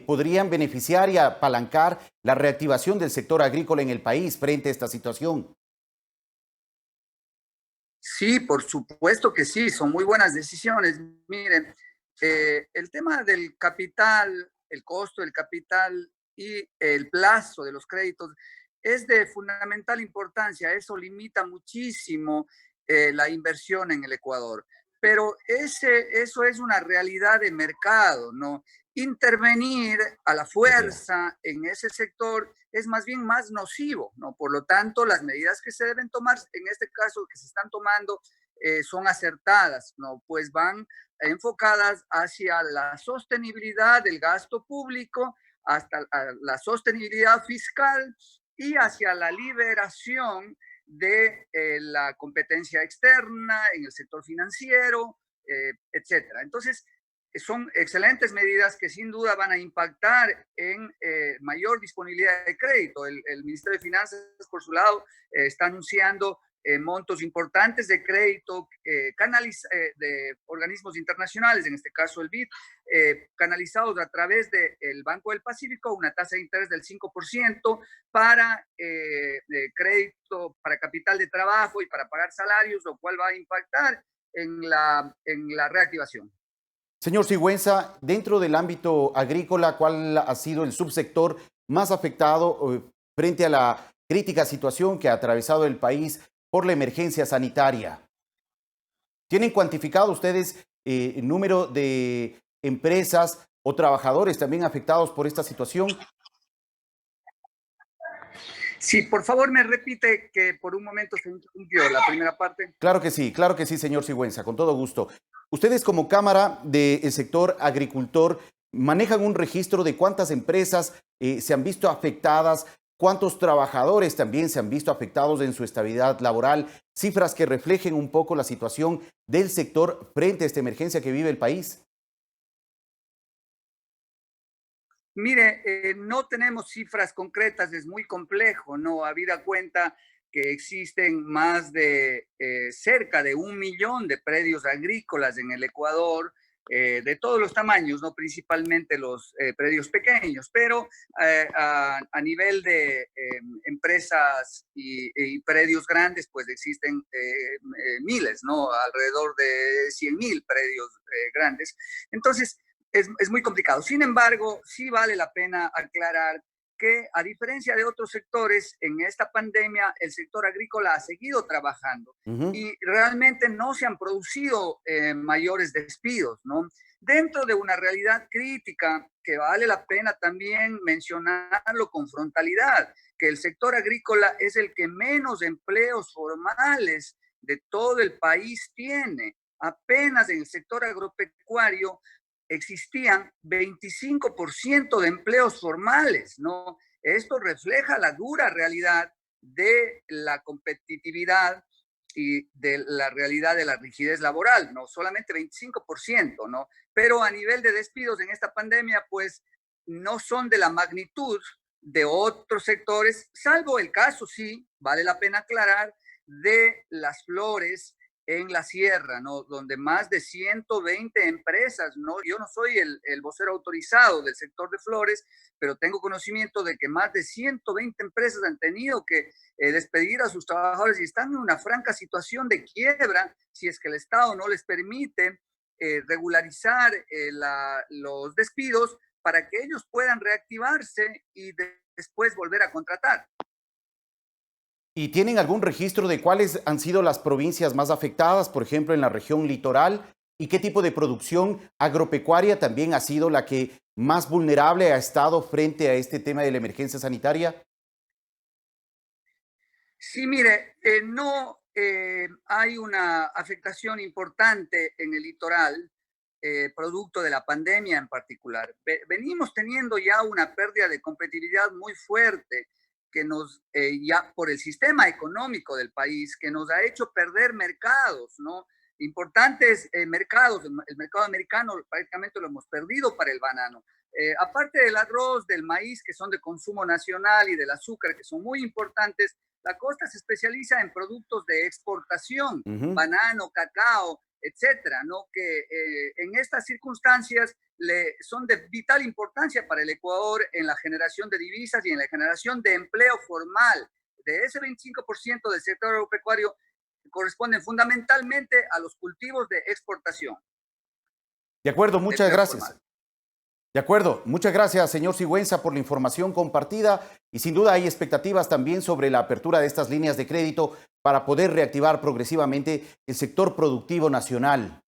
podrían beneficiar y apalancar la reactivación del sector agrícola en el país frente a esta situación? Sí, por supuesto que sí, son muy buenas decisiones. Miren, el tema del capital, el costo del capital y el plazo de los créditos es de fundamental importancia. Eso limita muchísimo la inversión en el Ecuador. Pero eso es una realidad de mercado, ¿no? Intervenir a la fuerza en ese sector es más bien más nocivo, ¿no? Por lo tanto, las medidas que se deben tomar, en este caso que se están tomando, son acertadas, ¿no? Pues van enfocadas hacia la sostenibilidad del gasto público, hasta la sostenibilidad fiscal y hacia la liberación de la competencia externa en el sector financiero, etcétera. Entonces, son excelentes medidas que sin duda van a impactar en mayor disponibilidad de crédito. El Ministerio de Finanzas, por su lado, está anunciando montos importantes de crédito de organismos internacionales, en este caso el BID, canalizados a través del Banco del Pacífico, una tasa de interés del 5% para crédito, para capital de trabajo y para pagar salarios, lo cual va a impactar en la reactivación. Señor Sigüenza, dentro del ámbito agrícola, ¿cuál ha sido el subsector más afectado frente a la crítica situación que ha atravesado el país por la emergencia sanitaria? ¿Tienen cuantificado ustedes el número de empresas o trabajadores también afectados por esta situación? Sí, por favor me repite que por un momento se interrumpió la primera parte. Claro que sí, señor Sigüenza, con todo gusto. Ustedes como Cámara del sector agricultor manejan un registro de cuántas empresas se han visto afectadas, cuántos trabajadores también se han visto afectados en su estabilidad laboral, cifras que reflejen un poco la situación del sector frente a esta emergencia que vive el país. Mire, no tenemos cifras concretas, es muy complejo, ¿no? Habida cuenta que existen más de cerca de 1 millón de predios agrícolas en el Ecuador, de todos los tamaños, no principalmente los predios pequeños, pero a nivel de empresas y predios grandes, pues existen miles, ¿no? Alrededor de 100.000 predios grandes. Entonces, es muy complicado. Sin embargo, sí vale la pena aclarar que, a diferencia de otros sectores, en esta pandemia el sector agrícola ha seguido trabajando y realmente no se han producido mayores despidos, ¿no? Dentro de una realidad crítica que vale la pena también mencionarlo con frontalidad, que el sector agrícola es el que menos empleos formales de todo el país tiene. Apenas en el sector agropecuario existían 25% de empleos formales, ¿no? Esto refleja la dura realidad de la competitividad y de la realidad de la rigidez laboral, no solamente 25%, ¿no? Pero a nivel de despidos en esta pandemia, pues no son de la magnitud de otros sectores, salvo el caso, sí, vale la pena aclarar, de las flores en la sierra, ¿no? Donde más de 120 empresas, ¿no? Yo no soy el vocero autorizado del sector de flores, pero tengo conocimiento de que más de 120 empresas han tenido que despedir a sus trabajadores y están en una franca situación de quiebra si es que el Estado no les permite regularizar los despidos para que ellos puedan reactivarse y después volver a contratar. ¿Y tienen algún registro de cuáles han sido las provincias más afectadas, por ejemplo, en la región litoral? ¿Y qué tipo de producción agropecuaria también ha sido la que más vulnerable ha estado frente a este tema de la emergencia sanitaria? Sí, mire, no hay una afectación importante en el litoral, producto de la pandemia en particular. Venimos teniendo ya una pérdida de competitividad muy fuerte que nos, ya por el sistema económico del país, que nos ha hecho perder mercados, ¿no? Importantes mercados, el mercado americano prácticamente lo hemos perdido para el banano. Aparte del arroz, del maíz, que son de consumo nacional, y del azúcar, que son muy importantes, la costa se especializa en productos de exportación, banano, cacao, etcétera, ¿no? Que en estas circunstancias son de vital importancia para el Ecuador en la generación de divisas y en la generación de empleo formal. De ese 25% del sector agropecuario corresponden fundamentalmente a los cultivos de exportación. De acuerdo, muchas gracias. Formal. De acuerdo, muchas gracias, señor Sigüenza, por la información compartida, y sin duda hay expectativas también sobre la apertura de estas líneas de crédito para poder reactivar progresivamente el sector productivo nacional.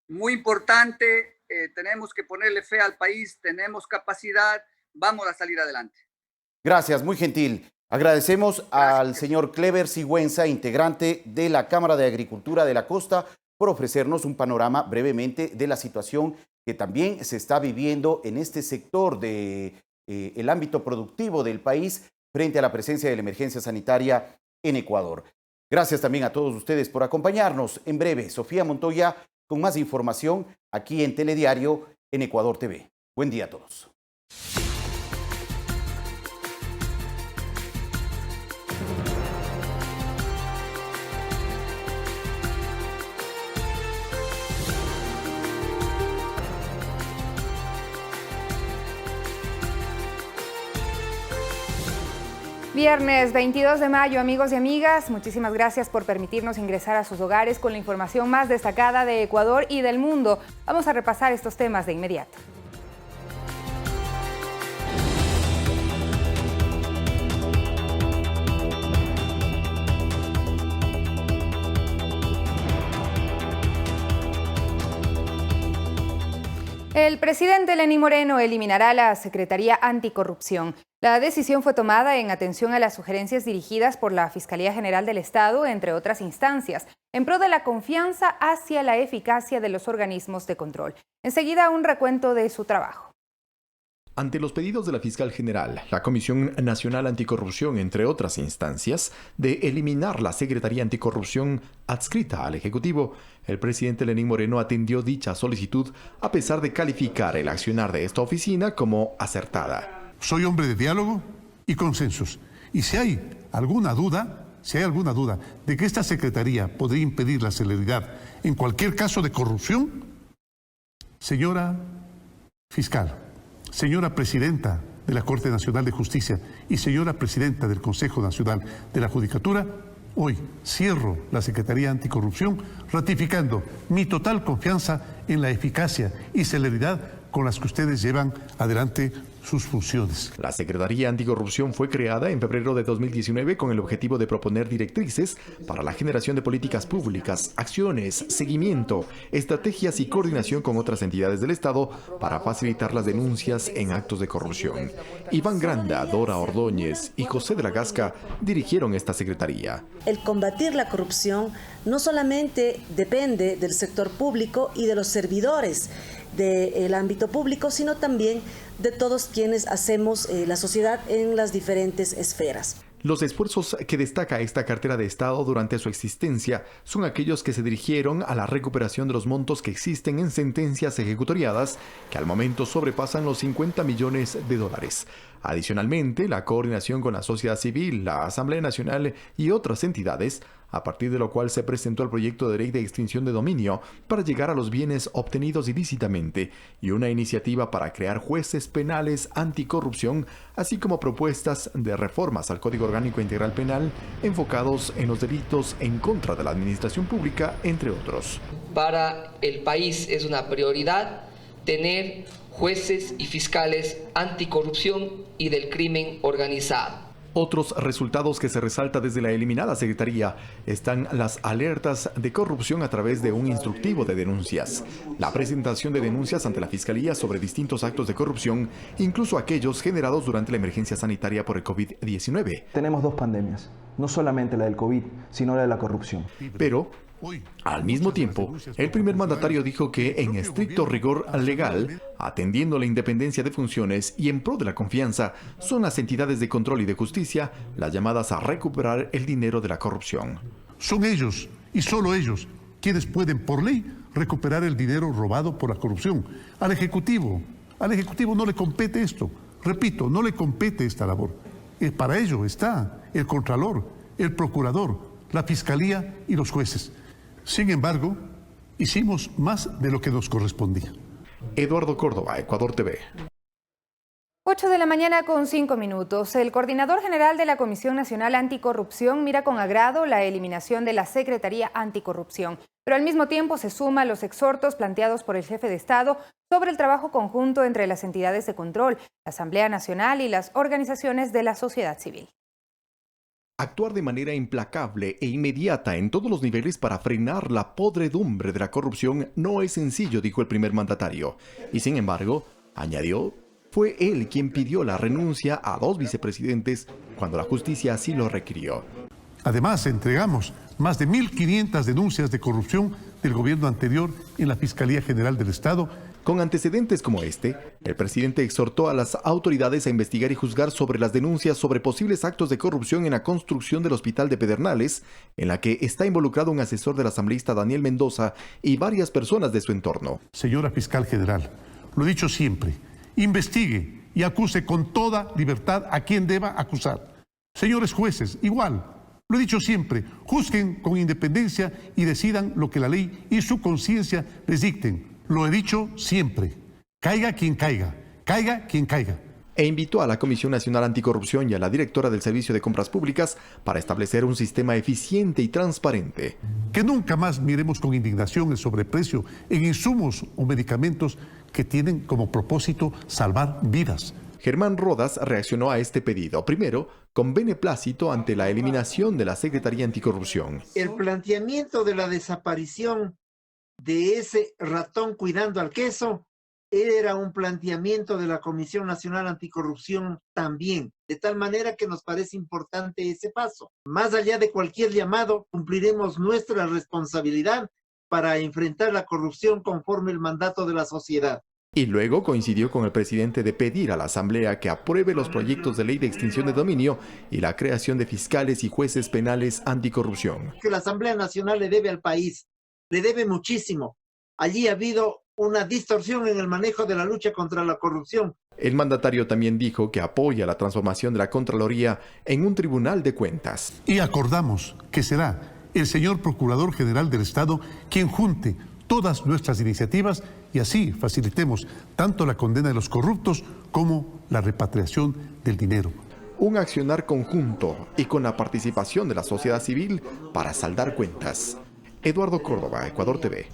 Muy importante, tenemos que ponerle fe al país, tenemos capacidad, vamos a salir adelante. Gracias, muy gentil. Agradecemos al señor Clever Sigüenza, integrante de la Cámara de Agricultura de la Costa, por ofrecernos un panorama brevemente de la situación que también se está viviendo en este sector del ámbito productivo del país frente a la presencia de la emergencia sanitaria en Ecuador. Gracias también a todos ustedes por acompañarnos. En breve, Sofía Montoya con más información aquí en Telediario en Ecuador TV. Buen día a todos. Viernes 22 de mayo, amigos y amigas, muchísimas gracias por permitirnos ingresar a sus hogares con la información más destacada de Ecuador y del mundo. Vamos a repasar estos temas de inmediato. El presidente Lenín Moreno eliminará la Secretaría Anticorrupción. La decisión fue tomada en atención a las sugerencias dirigidas por la Fiscalía General del Estado, entre otras instancias, en pro de la confianza hacia la eficacia de los organismos de control. Enseguida, un recuento de su trabajo. Ante los pedidos de la Fiscal General, la Comisión Nacional Anticorrupción, entre otras instancias, de eliminar la Secretaría Anticorrupción adscrita al Ejecutivo, el presidente Lenín Moreno atendió dicha solicitud a pesar de calificar el accionar de esta oficina como acertada. Soy hombre de diálogo y consensos. Y si hay alguna duda de que esta Secretaría podría impedir la celeridad en cualquier caso de corrupción, señora Fiscal, señora Presidenta de la Corte Nacional de Justicia y señora Presidenta del Consejo Nacional de la Judicatura, hoy cierro la Secretaría Anticorrupción ratificando mi total confianza en la eficacia y celeridad con las que ustedes llevan adelante sus funciones. La Secretaría Anticorrupción fue creada en febrero de 2019 con el objetivo de proponer directrices para la generación de políticas públicas, acciones, seguimiento, estrategias y coordinación con otras entidades del Estado para facilitar las denuncias en actos de corrupción. Iván Granda, Dora Ordóñez y José de la Gasca dirigieron esta secretaría. El combatir la corrupción no solamente depende del sector público y de los servidores del ámbito público, sino también de todos quienes hacemos la sociedad en las diferentes esferas. Los esfuerzos que destaca esta cartera de Estado durante su existencia son aquellos que se dirigieron a la recuperación de los montos que existen en sentencias ejecutoriadas, que al momento sobrepasan los 50 millones de dólares. Adicionalmente, la coordinación con la sociedad civil, la Asamblea Nacional y otras entidades, a partir de lo cual se presentó el proyecto de ley de extinción de dominio para llegar a los bienes obtenidos ilícitamente y una iniciativa para crear jueces penales anticorrupción, así como propuestas de reformas al Código Orgánico Integral Penal enfocados en los delitos en contra de la administración pública, entre otros. Para el país es una prioridad tener jueces y fiscales anticorrupción y del crimen organizado. Otros resultados que se resalta desde la eliminada Secretaría están las alertas de corrupción a través de un instructivo de denuncias, la presentación de denuncias ante la Fiscalía sobre distintos actos de corrupción, incluso aquellos generados durante la emergencia sanitaria por el COVID-19. Tenemos dos pandemias, no solamente la del COVID, sino la de la corrupción. Pero al mismo tiempo, el primer mandatario dijo que en estricto rigor legal, atendiendo la independencia de funciones y en pro de la confianza, son las entidades de control y de justicia las llamadas a recuperar el dinero de la corrupción. Son ellos, y solo ellos, quienes pueden por ley recuperar el dinero robado por la corrupción. Al Ejecutivo no le compete esto. Repito, no le compete esta labor. Para ello está el Contralor, el Procurador, la Fiscalía y los jueces. Sin embargo, hicimos más de lo que nos correspondía. Eduardo Córdoba, Ecuador TV. 8 de la mañana con 5 minutos. El coordinador general de la Comisión Nacional Anticorrupción mira con agrado la eliminación de la Secretaría Anticorrupción, pero al mismo tiempo se suma a los exhortos planteados por el jefe de Estado sobre el trabajo conjunto entre las entidades de control, la Asamblea Nacional y las organizaciones de la sociedad civil. Actuar de manera implacable e inmediata en todos los niveles para frenar la podredumbre de la corrupción no es sencillo, dijo el primer mandatario. Y sin embargo, añadió, fue él quien pidió la renuncia a 2 vicepresidentes cuando la justicia así lo requirió. Además, entregamos más de 1.500 denuncias de corrupción del gobierno anterior en la Fiscalía General del Estado. Con antecedentes como este, el presidente exhortó a las autoridades a investigar y juzgar sobre las denuncias sobre posibles actos de corrupción en la construcción del Hospital de Pedernales, en la que está involucrado un asesor del asambleísta Daniel Mendoza y varias personas de su entorno. Señora Fiscal General, lo he dicho siempre, investigue y acuse con toda libertad a quien deba acusar. Señores jueces, igual, lo he dicho siempre, juzguen con independencia y decidan lo que la ley y su conciencia les dicten. Lo he dicho siempre, caiga quien caiga, caiga quien caiga. E invitó a la Comisión Nacional Anticorrupción y a la directora del Servicio de Compras Públicas para establecer un sistema eficiente y transparente. Que nunca más miremos con indignación el sobreprecio en insumos o medicamentos que tienen como propósito salvar vidas. Germán Rodas reaccionó a este pedido, primero con beneplácito ante la eliminación de la Secretaría Anticorrupción. El planteamiento de la desaparición de ese ratón cuidando al queso era un planteamiento de la Comisión Nacional Anticorrupción también, de tal manera que nos parece importante ese paso. Más allá de cualquier llamado, cumpliremos nuestra responsabilidad para enfrentar la corrupción conforme el mandato de la sociedad. Y luego coincidió con el presidente de pedir a la Asamblea que apruebe los proyectos de ley de extinción de dominio y la creación de fiscales y jueces penales anticorrupción. Que la Asamblea Nacional le debe al país, le debe muchísimo. Allí ha habido una distorsión en el manejo de la lucha contra la corrupción. El mandatario también dijo que apoya la transformación de la Contraloría en un tribunal de cuentas. Y acordamos que será el señor Procurador General del Estado quien junte todas nuestras iniciativas y así facilitemos tanto la condena de los corruptos como la repatriación del dinero. Un accionar conjunto y con la participación de la sociedad civil para saldar cuentas. Eduardo Córdoba, Ecuador TV.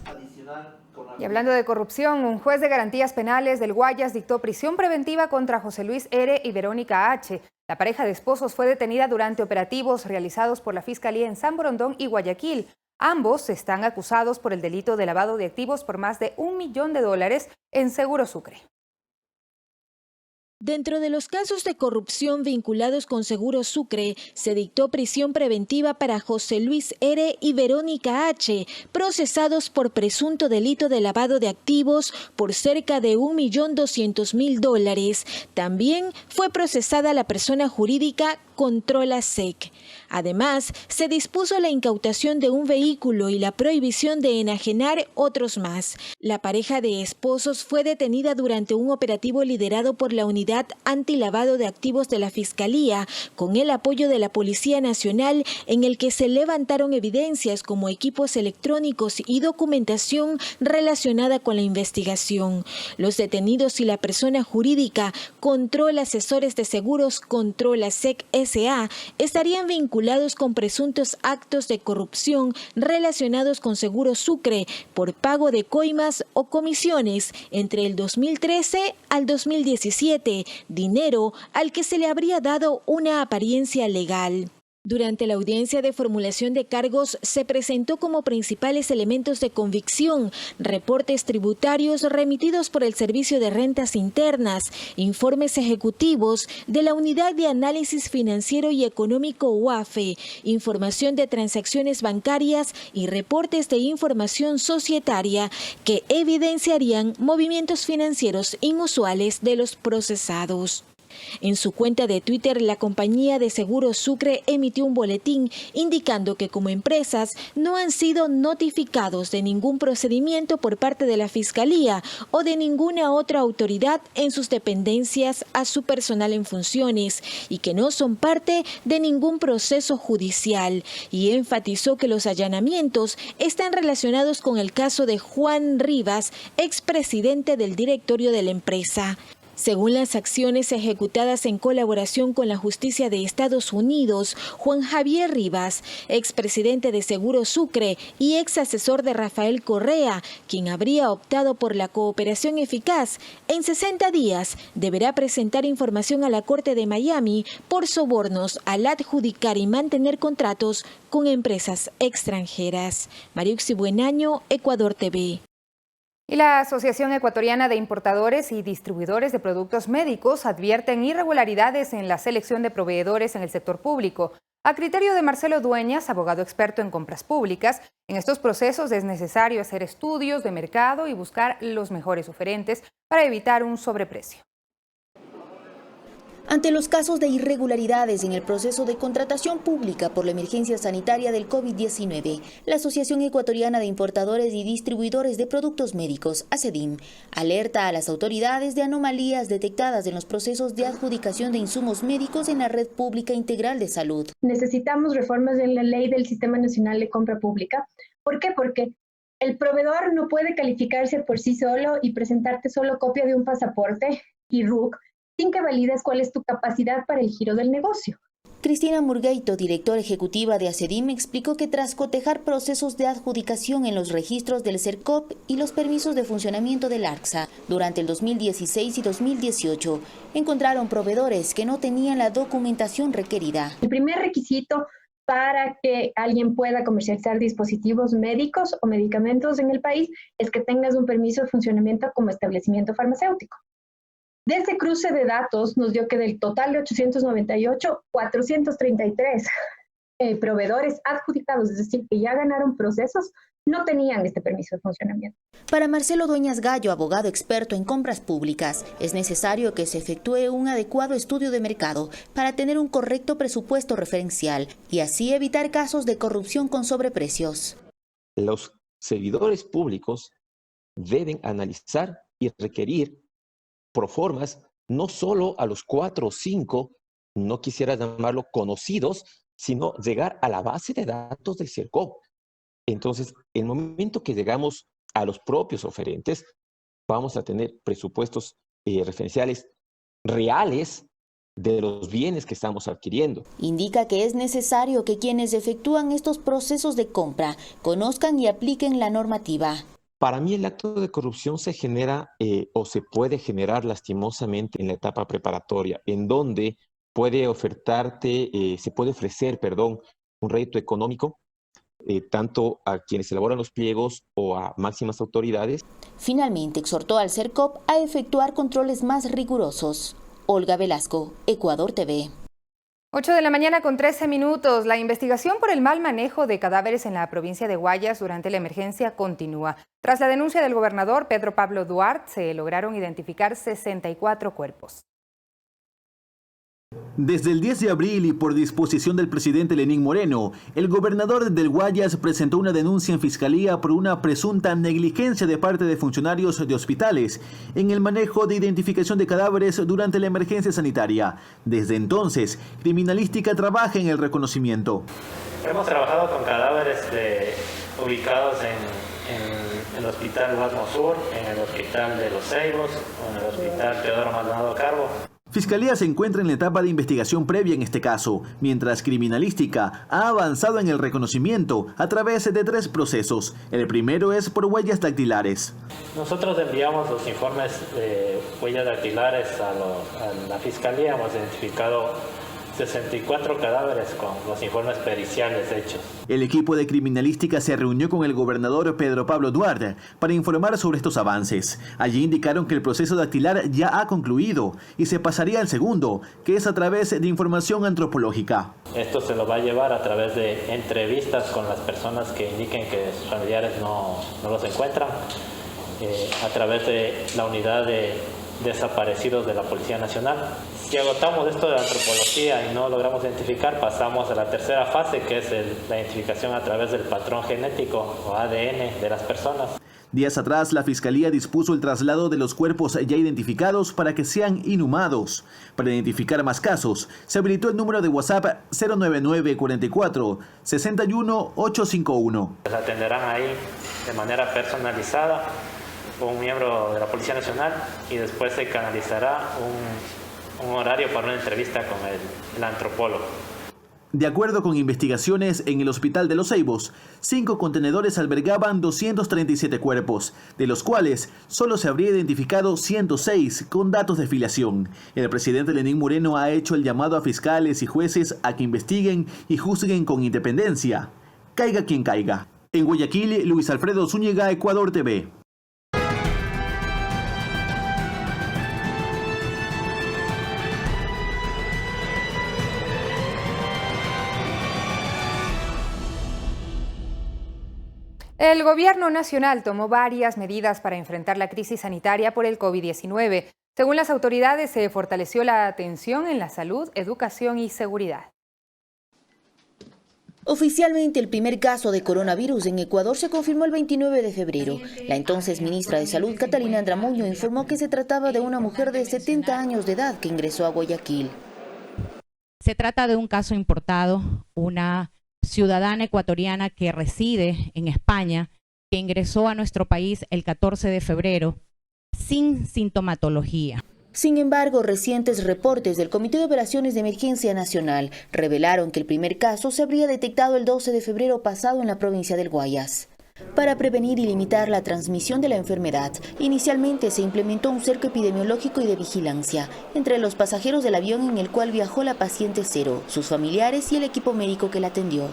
Y hablando de corrupción, un juez de garantías penales del Guayas dictó prisión preventiva contra José Luis R. y Verónica H. La pareja de esposos fue detenida durante operativos realizados por la Fiscalía en San Borondón y Guayaquil. Ambos están acusados por el delito de lavado de activos por más de $1 millón en Seguro Sucre. Dentro de los casos de corrupción vinculados con Seguro Sucre, se dictó prisión preventiva para José Luis R. y Verónica H., procesados por presunto delito de lavado de activos por cerca de $1.200.000. También fue procesada la persona jurídica Controla SEC. Además, se dispuso la incautación de un vehículo y la prohibición de enajenar otros más. La pareja de esposos fue detenida durante un operativo liderado por la Unidad Antilavado de Activos de la Fiscalía, con el apoyo de la Policía Nacional, en el que se levantaron evidencias como equipos electrónicos y documentación relacionada con la investigación. Los detenidos y la persona jurídica Control Asesores de Seguros Controla SEC S.A. estarían vinculados con presuntos actos de corrupción relacionados con Seguro Sucre por pago de coimas o comisiones entre el 2013 al 2017, dinero al que se le habría dado una apariencia legal. Durante la audiencia de formulación de cargos se presentó como principales elementos de convicción reportes tributarios remitidos por el Servicio de Rentas Internas, informes ejecutivos de la Unidad de Análisis Financiero y Económico UAFE, información de transacciones bancarias y reportes de información societaria que evidenciarían movimientos financieros inusuales de los procesados. En su cuenta de Twitter, la compañía de Seguro Sucre emitió un boletín indicando que como empresas no han sido notificados de ningún procedimiento por parte de la Fiscalía o de ninguna otra autoridad en sus dependencias a su personal en funciones y que no son parte de ningún proceso judicial, y enfatizó que los allanamientos están relacionados con el caso de Juan Rivas, expresidente del directorio de la empresa. Según las acciones ejecutadas en colaboración con la Justicia de Estados Unidos, Juan Javier Rivas, expresidente de Seguro Sucre y ex asesor de Rafael Correa, quien habría optado por la cooperación eficaz, en 60 días deberá presentar información a la Corte de Miami por sobornos al adjudicar y mantener contratos con empresas extranjeras. Mariuxi Buenaño, Ecuador TV. Y la Asociación Ecuatoriana de Importadores y Distribuidores de Productos Médicos advierten irregularidades en la selección de proveedores en el sector público. A criterio de Marcelo Dueñas, abogado experto en compras públicas, en estos procesos es necesario hacer estudios de mercado y buscar los mejores oferentes para evitar un sobreprecio. Ante los casos de irregularidades en el proceso de contratación pública por la emergencia sanitaria del COVID-19, la Asociación Ecuatoriana de Importadores y Distribuidores de Productos Médicos, ACEDIM, alerta a las autoridades de anomalías detectadas en los procesos de adjudicación de insumos médicos en la red pública integral de salud. Necesitamos reformas en la ley del Sistema Nacional de Compra Pública. ¿Por qué? Porque el proveedor no puede calificarse por sí solo y presentarte solo copia de un pasaporte y RUC, sin que valides cuál es tu capacidad para el giro del negocio. Cristina Murgueito, directora ejecutiva de ACEDIM, explicó que tras cotejar procesos de adjudicación en los registros del CERCOP y los permisos de funcionamiento del ARCSA durante el 2016 y 2018, encontraron proveedores que no tenían la documentación requerida. El primer requisito para que alguien pueda comercializar dispositivos médicos o medicamentos en el país es que tengas un permiso de funcionamiento como establecimiento farmacéutico. De ese cruce de datos nos dio que del total de 898, 433 proveedores adjudicados, es decir, que ya ganaron procesos, no tenían este permiso de funcionamiento. Para Marcelo Dueñas Gallo, abogado experto en compras públicas, es necesario que se efectúe un adecuado estudio de mercado para tener un correcto presupuesto referencial y así evitar casos de corrupción con sobreprecios. Los servidores públicos deben analizar y requerir proformas no solo a los 4 o 5, no quisiera llamarlo conocidos, sino llegar a la base de datos del CERCOP. Entonces, el momento que llegamos a los propios oferentes, vamos a tener presupuestos referenciales reales de los bienes que estamos adquiriendo. Indica que es necesario que quienes efectúan estos procesos de compra conozcan y apliquen la normativa. Para mí el acto de corrupción se genera o se puede generar lastimosamente en la etapa preparatoria, en donde se puede ofrecer, un rédito económico, tanto a quienes elaboran los pliegos o a máximas autoridades. Finalmente exhortó al CERCOP a efectuar controles más rigurosos. Olga Velasco, Ecuador TV. 8 de la mañana con 13 minutos. La investigación por el mal manejo de cadáveres en la provincia de Guayas durante la emergencia continúa. Tras la denuncia del gobernador Pedro Pablo Duarte, se lograron identificar 64 cuerpos. Desde el 10 de abril y por disposición del presidente Lenín Moreno, el gobernador del Guayas presentó una denuncia en fiscalía por una presunta negligencia de parte de funcionarios de hospitales en el manejo de identificación de cadáveres durante la emergencia sanitaria. Desde entonces, Criminalística trabaja en el reconocimiento. Hemos trabajado con cadáveres ubicados en el Hospital Guasmo Sur, en el Hospital de Los Ceibos, en el Hospital Teodoro Maldonado Carbo. Fiscalía se encuentra en la etapa de investigación previa en este caso, mientras Criminalística ha avanzado en el reconocimiento a través de 3 procesos. El primero es por huellas dactilares. Nosotros enviamos los informes de huellas dactilares a la Fiscalía. Hemos identificado 64 cadáveres con los informes periciales hechos. El equipo de Criminalística se reunió con el gobernador Pedro Pablo Duarte para informar sobre estos avances. Allí indicaron que el proceso dactilar ya ha concluido y se pasaría al segundo, que es a través de información antropológica. Esto se lo va a llevar a través de entrevistas con las personas que indiquen que sus familiares no los encuentran, a través de la unidad de desaparecidos de la Policía Nacional. Si agotamos esto de la antropología y no logramos identificar, pasamos a la tercera fase, que es la identificación a través del patrón genético o ADN de las personas. Días atrás, la Fiscalía dispuso el traslado de los cuerpos ya identificados para que sean inhumados. Para identificar más casos, se habilitó el número de WhatsApp 09944 61 851. Se atenderán ahí de manera personalizada un miembro de la Policía Nacional y después se canalizará un horario para una entrevista con el antropólogo. De acuerdo con investigaciones en el Hospital de Los Ceibos, 5 contenedores albergaban 237 cuerpos, de los cuales solo se habría identificado 106 con datos de filiación. El presidente Lenín Moreno ha hecho el llamado a fiscales y jueces a que investiguen y juzguen con independencia. Caiga quien caiga. En Guayaquil, Luis Alfredo Zúñiga, Ecuador TV. El gobierno nacional tomó varias medidas para enfrentar la crisis sanitaria por el COVID-19. Según las autoridades, se fortaleció la atención en la salud, educación y seguridad. Oficialmente, el primer caso de coronavirus en Ecuador se confirmó el 29 de febrero. La entonces ministra de Salud, Catalina Andramuño, informó que se trataba de una mujer de 70 años de edad que ingresó a Guayaquil. Se trata de un caso importado, una ciudadana ecuatoriana que reside en España, que ingresó a nuestro país el 14 de febrero sin sintomatología. Sin embargo, recientes reportes del Comité de Operaciones de Emergencia Nacional revelaron que el primer caso se habría detectado el 12 de febrero pasado en la provincia del Guayas. Para prevenir y limitar la transmisión de la enfermedad, inicialmente se implementó un cerco epidemiológico y de vigilancia entre los pasajeros del avión en el cual viajó la paciente cero, sus familiares y el equipo médico que la atendió.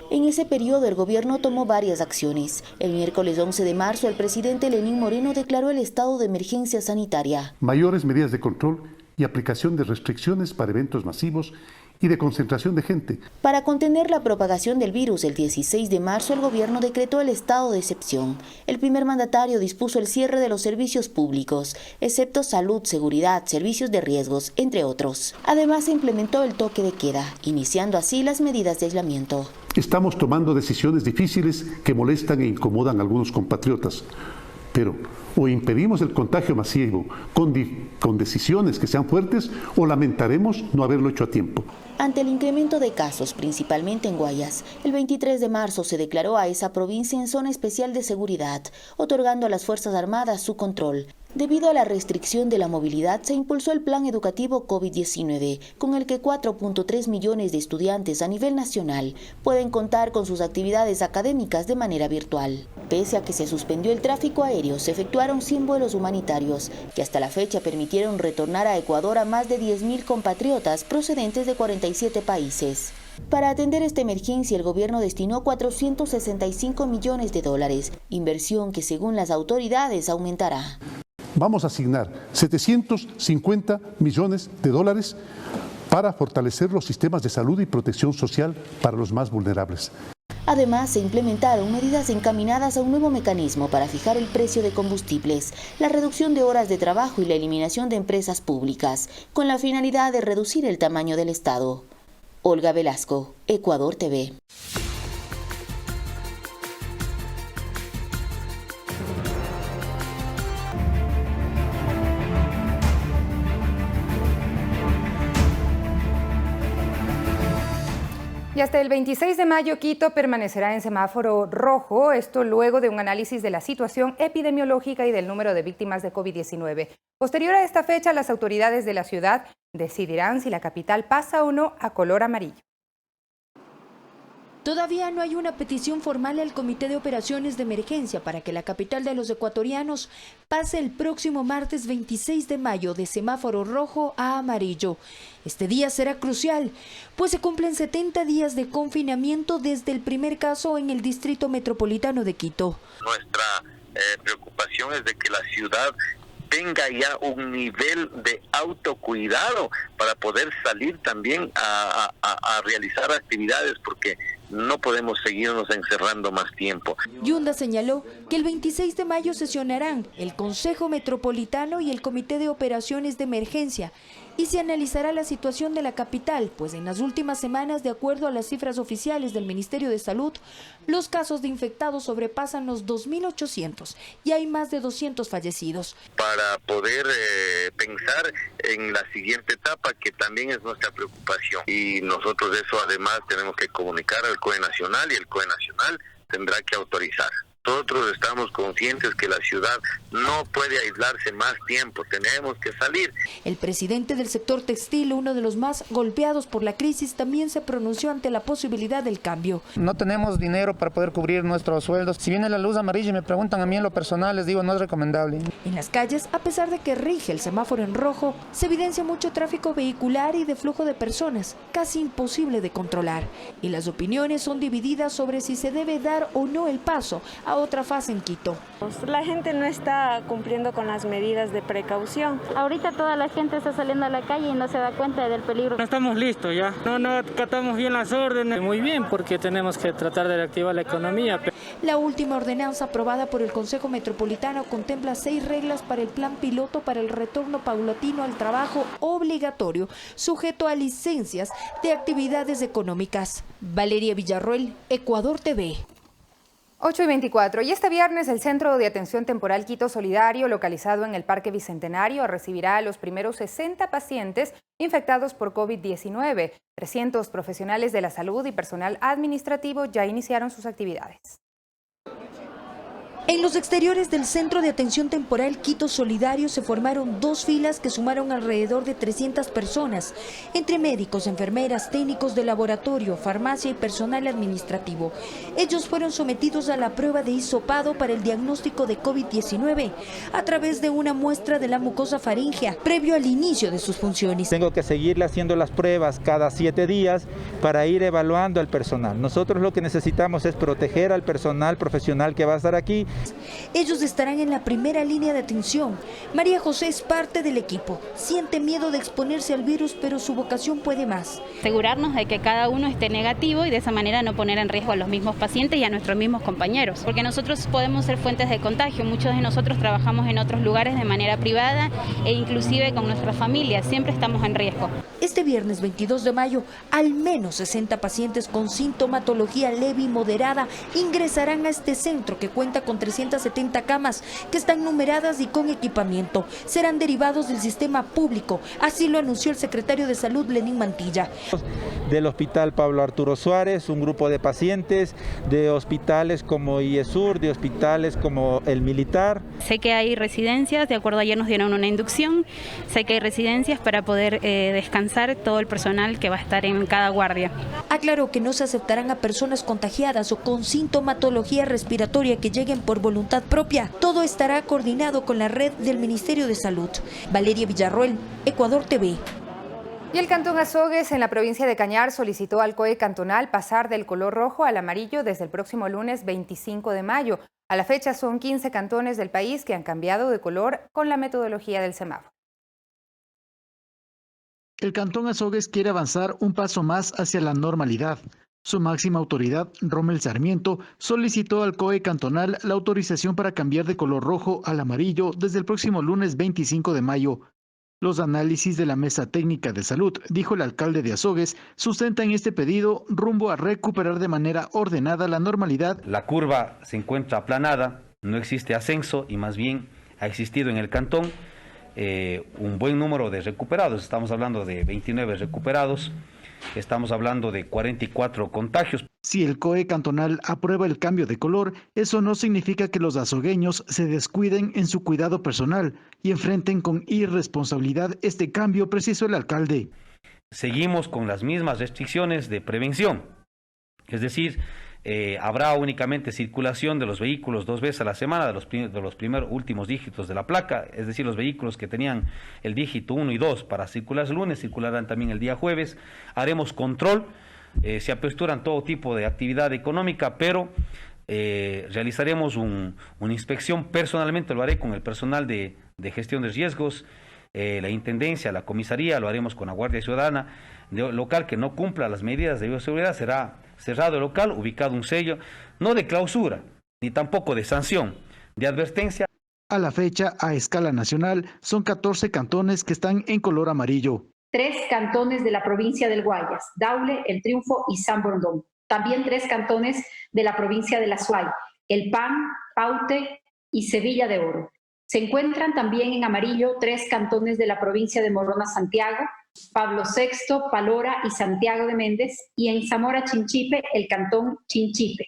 En ese periodo, el gobierno tomó varias acciones. El miércoles 11 de marzo, el presidente Lenín Moreno declaró el estado de emergencia sanitaria. Mayores medidas de control y aplicación de restricciones para eventos masivos y de concentración de gente. Para contener la propagación del virus, el 16 de marzo el gobierno decretó el estado de excepción. El primer mandatario dispuso el cierre de los servicios públicos, excepto salud, seguridad, servicios de riesgos, entre otros. Además, se implementó el toque de queda, iniciando así las medidas de aislamiento. Estamos tomando decisiones difíciles que molestan e incomodan a algunos compatriotas, pero o impedimos el contagio masivo con decisiones que sean fuertes o lamentaremos no haberlo hecho a tiempo. Ante el incremento de casos, principalmente en Guayas, el 23 de marzo se declaró a esa provincia en zona especial de seguridad, otorgando a las Fuerzas Armadas su control. Debido a la restricción de la movilidad, se impulsó el Plan Educativo COVID-19, con el que 4.3 millones de estudiantes a nivel nacional pueden contar con sus actividades académicas de manera virtual. Pese a que se suspendió el tráfico aéreo, se efectuaron 100 vuelos humanitarios, que hasta la fecha permitieron retornar a Ecuador a más de 10.000 compatriotas procedentes de 47 países. Para atender esta emergencia, el gobierno destinó 465 millones de dólares, inversión que según las autoridades aumentará. Vamos a asignar 750 millones de dólares para fortalecer los sistemas de salud y protección social para los más vulnerables. Además, se implementaron medidas encaminadas a un nuevo mecanismo para fijar el precio de combustibles, la reducción de horas de trabajo y la eliminación de empresas públicas, con la finalidad de reducir el tamaño del Estado. Olga Velasco, Ecuador TV. Y hasta el 26 de mayo, Quito permanecerá en semáforo rojo, esto luego de un análisis de la situación epidemiológica y del número de víctimas de COVID-19. Posterior a esta fecha, las autoridades de la ciudad decidirán si la capital pasa o no a color amarillo. Todavía no hay una petición formal al Comité de Operaciones de Emergencia para que la capital de los ecuatorianos pase el próximo martes 26 de mayo de semáforo rojo a amarillo. Este día será crucial, pues se cumplen 70 días de confinamiento desde el primer caso en el Distrito Metropolitano de Quito. Nuestra preocupación es de que la ciudad tenga ya un nivel de autocuidado para poder salir también a realizar actividades, porque no podemos seguirnos encerrando más tiempo. Yunda señaló que el 26 de mayo sesionarán el Consejo Metropolitano y el Comité de Operaciones de Emergencia y se analizará la situación de la capital, pues en las últimas semanas, de acuerdo a las cifras oficiales del Ministerio de Salud, los casos de infectados sobrepasan los 2.800 y hay más de 200 fallecidos. Para poder pensar en la siguiente etapa, que también es nuestra preocupación, y nosotros eso además tenemos que comunicar al COE Nacional y el COE Nacional tendrá que autorizar. Nosotros estamos conscientes que la ciudad no puede aislarse más tiempo, tenemos que salir. El presidente del sector textil, uno de los más golpeados por la crisis, también se pronunció ante la posibilidad del cambio. No tenemos dinero para poder cubrir nuestros sueldos. Si viene la luz amarilla y me preguntan a mí en lo personal, les digo no es recomendable. En las calles, a pesar de que rige el semáforo en rojo, se evidencia mucho tráfico vehicular y de flujo de personas, casi imposible de controlar. Y las opiniones son divididas sobre si se debe dar o no el paso a otra fase en Quito. La gente no está cumpliendo con las medidas de precaución. Ahorita toda la gente está saliendo a la calle y no se da cuenta del peligro. No estamos listos ya, no acatamos bien las órdenes. Muy bien, porque tenemos que tratar de reactivar la economía. La última ordenanza aprobada por el Consejo Metropolitano contempla 6 reglas para el plan piloto para el retorno paulatino al trabajo obligatorio, sujeto a licencias de actividades económicas. Valeria Villarroel, Ecuador TV. 8:24. Y este viernes el Centro de Atención Temporal Quito Solidario, localizado en el Parque Bicentenario, recibirá a los primeros 60 pacientes infectados por COVID-19. 300 profesionales de la salud y personal administrativo ya iniciaron sus actividades. En los exteriores del Centro de Atención Temporal Quito Solidario se formaron 2 filas que sumaron alrededor de 300 personas, entre médicos, enfermeras, técnicos de laboratorio, farmacia y personal administrativo. Ellos fueron sometidos a la prueba de hisopado para el diagnóstico de COVID-19 a través de una muestra de la mucosa faríngea previo al inicio de sus funciones. Tengo que seguirle haciendo las pruebas cada 7 días para ir evaluando al personal. Nosotros lo que necesitamos es proteger al personal profesional que va a estar aquí. Ellos estarán en la primera línea de atención. María José es parte del equipo. Siente miedo de exponerse al virus, pero su vocación puede más. Asegurarnos de que cada uno esté negativo y de esa manera no poner en riesgo a los mismos pacientes y a nuestros mismos compañeros. Porque nosotros podemos ser fuentes de contagio. Muchos de nosotros trabajamos en otros lugares de manera privada e inclusive con nuestras familias. Siempre estamos en riesgo. Este viernes 22 de mayo, al menos 60 pacientes con sintomatología leve y moderada ingresarán a este centro que cuenta con 370 camas que están numeradas y con equipamiento. Serán derivados del sistema público, así lo anunció el secretario de Salud, Lenín Mantilla. Del Hospital Pablo Arturo Suárez, un grupo de pacientes, de hospitales como IESUR, de hospitales como el Militar. Sé que hay residencias, de acuerdo, ayer nos dieron una inducción, sé que hay residencias para poder descansar todo el personal que va a estar en cada guardia. Aclaró que no se aceptarán a personas contagiadas o con sintomatología respiratoria que lleguen por voluntad propia. Todo estará coordinado con la red del Ministerio de Salud. Valeria Villarroel, Ecuador TV. Y el Cantón Azogues en la provincia de Cañar solicitó al COE cantonal pasar del color rojo al amarillo desde el próximo lunes 25 de mayo. A la fecha son 15 cantones del país que han cambiado de color con la metodología del semáforo. El Cantón Azogues quiere avanzar un paso más hacia la normalidad. Su máxima autoridad, Rommel Sarmiento, solicitó al COE cantonal la autorización para cambiar de color rojo al amarillo desde el próximo lunes 25 de mayo. Los análisis de la Mesa Técnica de Salud, dijo el alcalde de Azogues, sustentan este pedido rumbo a recuperar de manera ordenada la normalidad. La curva se encuentra aplanada, no existe ascenso y más bien ha existido en el cantón un buen número de recuperados. Estamos hablando de 29 recuperados, estamos hablando de 44 contagios. Si el COE cantonal aprueba el cambio de color, eso no significa que los azogueños se descuiden en su cuidado personal y enfrenten con irresponsabilidad este cambio, precisó el alcalde. Seguimos con las mismas restricciones de prevención, es decir, habrá únicamente circulación de los vehículos 2 veces a la semana de los primeros últimos dígitos de la placa, es decir, los vehículos que tenían el dígito 1 y 2 para circular el lunes, circularán también el día jueves. Haremos control, se aperturan todo tipo de actividad económica, pero realizaremos una inspección, personalmente lo haré con el personal de gestión de riesgos, la Intendencia, la Comisaría, lo haremos con la Guardia Ciudadana. Local que no cumpla las medidas de bioseguridad será cerrado el local, ubicado un sello, no de clausura, ni tampoco de sanción, de advertencia. A la fecha, a escala nacional, son 14 cantones que están en color amarillo. 3 cantones de la provincia del Guayas, Daule, El Triunfo y San Borondón. También 3 cantones de la provincia de La Suay, El Pan, Paute y Sevilla de Oro. Se encuentran también en amarillo 3 cantones de la provincia de Morona Santiago, Pablo VI, Palora y Santiago de Méndez, y en Zamora Chinchipe, el cantón Chinchipe.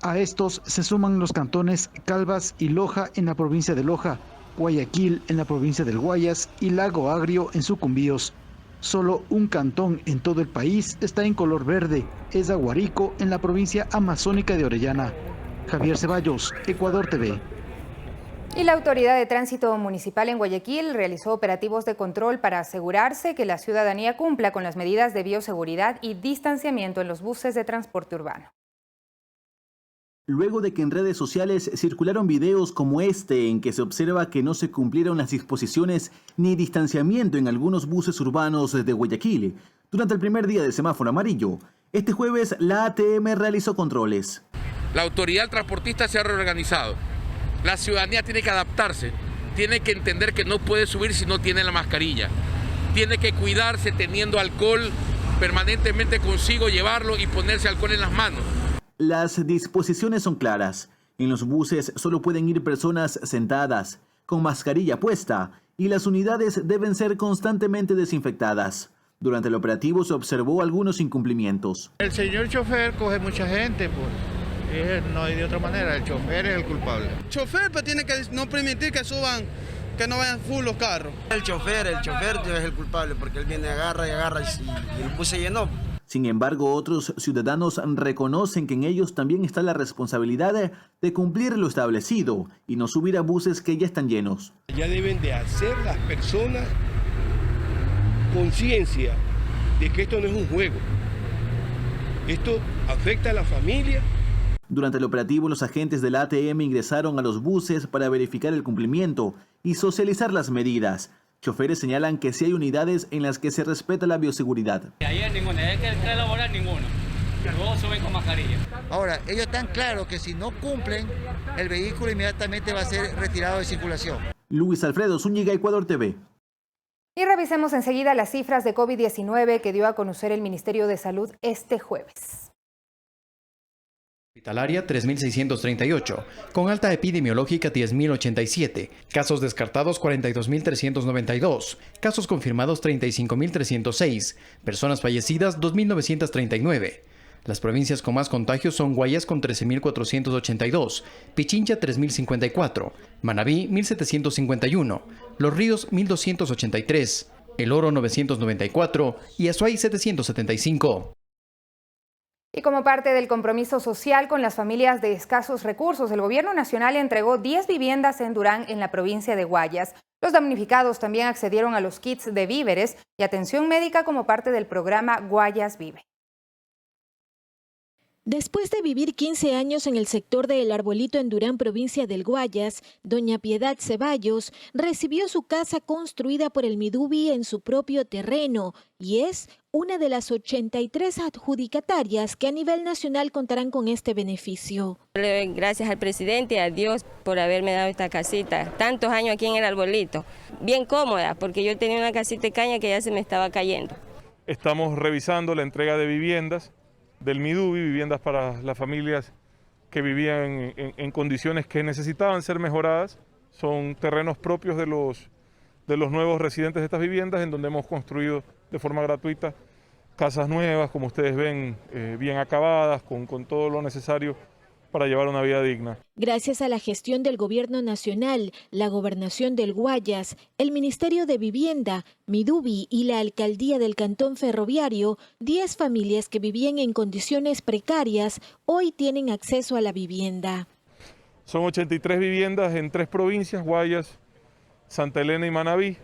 A estos se suman los cantones Calvas y Loja en la provincia de Loja, Guayaquil en la provincia del Guayas y Lago Agrio en Sucumbíos. Solo un cantón en todo el país está en color verde, es Aguarico en la provincia amazónica de Orellana. Javier Ceballos, Ecuador TV. Y la Autoridad de Tránsito Municipal en Guayaquil realizó operativos de control para asegurarse que la ciudadanía cumpla con las medidas de bioseguridad y distanciamiento en los buses de transporte urbano. Luego de que en redes sociales circularon videos como este en que se observa que no se cumplieron las disposiciones ni distanciamiento en algunos buses urbanos de Guayaquil, durante el primer día del semáforo amarillo, este jueves la ATM realizó controles. La autoridad transportista se ha reorganizado. La ciudadanía tiene que adaptarse, tiene que entender que no puede subir si no tiene la mascarilla. Tiene que cuidarse teniendo alcohol permanentemente consigo, llevarlo y ponerse alcohol en las manos. Las disposiciones son claras. En los buses solo pueden ir personas sentadas, con mascarilla puesta, y las unidades deben ser constantemente desinfectadas. Durante el operativo se observó algunos incumplimientos. El señor chofer coge mucha gente, pues. No hay de otra manera, el chofer es el culpable. El chofer pues, tiene que no permitir que suban, que no vayan full los carros. El chofer es el culpable porque él viene, agarra y el bus se llenó. Sin embargo, otros ciudadanos reconocen que en ellos también está la responsabilidad de cumplir lo establecido y no subir a buses que ya están llenos. Ya deben de hacer las personas conciencia de que esto no es un juego. Esto afecta a la familia. Durante el operativo, los agentes de la ATM ingresaron a los buses para verificar el cumplimiento y socializar las medidas. Choferes señalan que sí hay unidades en las que se respeta la bioseguridad. Ayer ninguna, hay que elaborar ninguno. Todos suben con mascarilla. Ahora, ellos están claros que si no cumplen, el vehículo inmediatamente va a ser retirado de circulación. Luis Alfredo Zúñiga, Ecuador TV. Y revisemos enseguida las cifras de COVID-19 que dio a conocer el Ministerio de Salud este jueves. Hospitalaria 3.638, con alta epidemiológica 10.087, casos descartados 42.392, casos confirmados 35.306, personas fallecidas 2.939. Las provincias con más contagios son Guayas con 13.482, Pichincha 3.054, Manabí 1.751, Los Ríos 1.283, El Oro 994 y Azuay 775. Y como parte del compromiso social con las familias de escasos recursos, el Gobierno Nacional entregó 10 viviendas en Durán, en la provincia de Guayas. Los damnificados también accedieron a los kits de víveres y atención médica como parte del programa Guayas Vive. Después de vivir 15 años en el sector de El Arbolito en Durán, provincia del Guayas, doña Piedad Ceballos recibió su casa construida por el Midubi en su propio terreno y es una de las 83 adjudicatarias que a nivel nacional contarán con este beneficio. Le doy gracias al presidente y a Dios por haberme dado esta casita, tantos años aquí en El Arbolito, bien cómoda porque yo tenía una casita de caña que ya se me estaba cayendo. Estamos revisando la entrega de viviendas del Midubi, viviendas para las familias que vivían en condiciones que necesitaban ser mejoradas. Son terrenos propios de los nuevos residentes de estas viviendas, en donde hemos construido de forma gratuita casas nuevas, como ustedes ven, bien acabadas, con todo lo necesario para llevar una vida digna. Gracias a la gestión del Gobierno Nacional, la Gobernación del Guayas, el Ministerio de Vivienda, Midubi y la Alcaldía del Cantón Ferroviario, 10 familias que vivían en condiciones precarias hoy tienen acceso a la vivienda. Son 83 viviendas en 3 provincias, Guayas, Santa Elena y Manabí,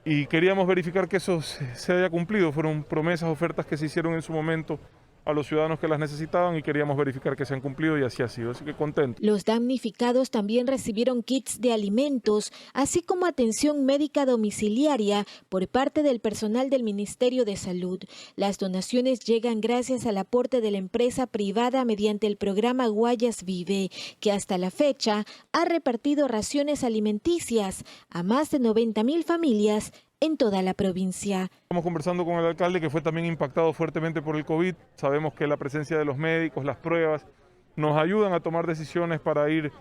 y queríamos verificar que eso se haya cumplido. Fueron promesas, ofertas que se hicieron en su momento a los ciudadanos que las necesitaban y queríamos verificar que se han cumplido y así ha sido, así que contento. Los damnificados también recibieron kits de alimentos, así como atención médica domiciliaria por parte del personal del Ministerio de Salud. Las donaciones llegan gracias al aporte de la empresa privada mediante el programa Guayas Vive, que hasta la fecha ha repartido raciones alimenticias a más de 90.000 familias en toda la provincia. Estamos conversando con el alcalde, que fue también impactado fuertemente por el COVID. Sabemos que la presencia de los médicos, las pruebas, nos ayudan a tomar decisiones para ir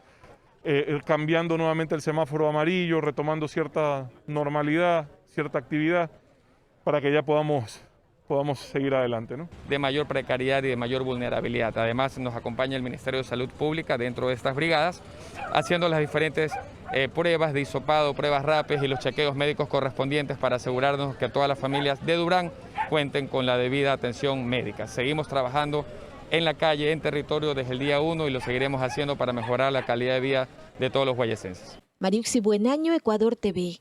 cambiando nuevamente el semáforo amarillo, retomando cierta normalidad, cierta actividad, para que ya podamos seguir adelante, ¿no? De mayor precariedad y de mayor vulnerabilidad. Además, nos acompaña el Ministerio de Salud Pública dentro de estas brigadas, haciendo las diferentes pruebas de hisopado, pruebas rápidas y los chequeos médicos correspondientes para asegurarnos que todas las familias de Durán cuenten con la debida atención médica. Seguimos trabajando en la calle, en territorio desde el día 1 y lo seguiremos haciendo para mejorar la calidad de vida de todos los guayasenses. Mariuxi Buenaño, Ecuador TV.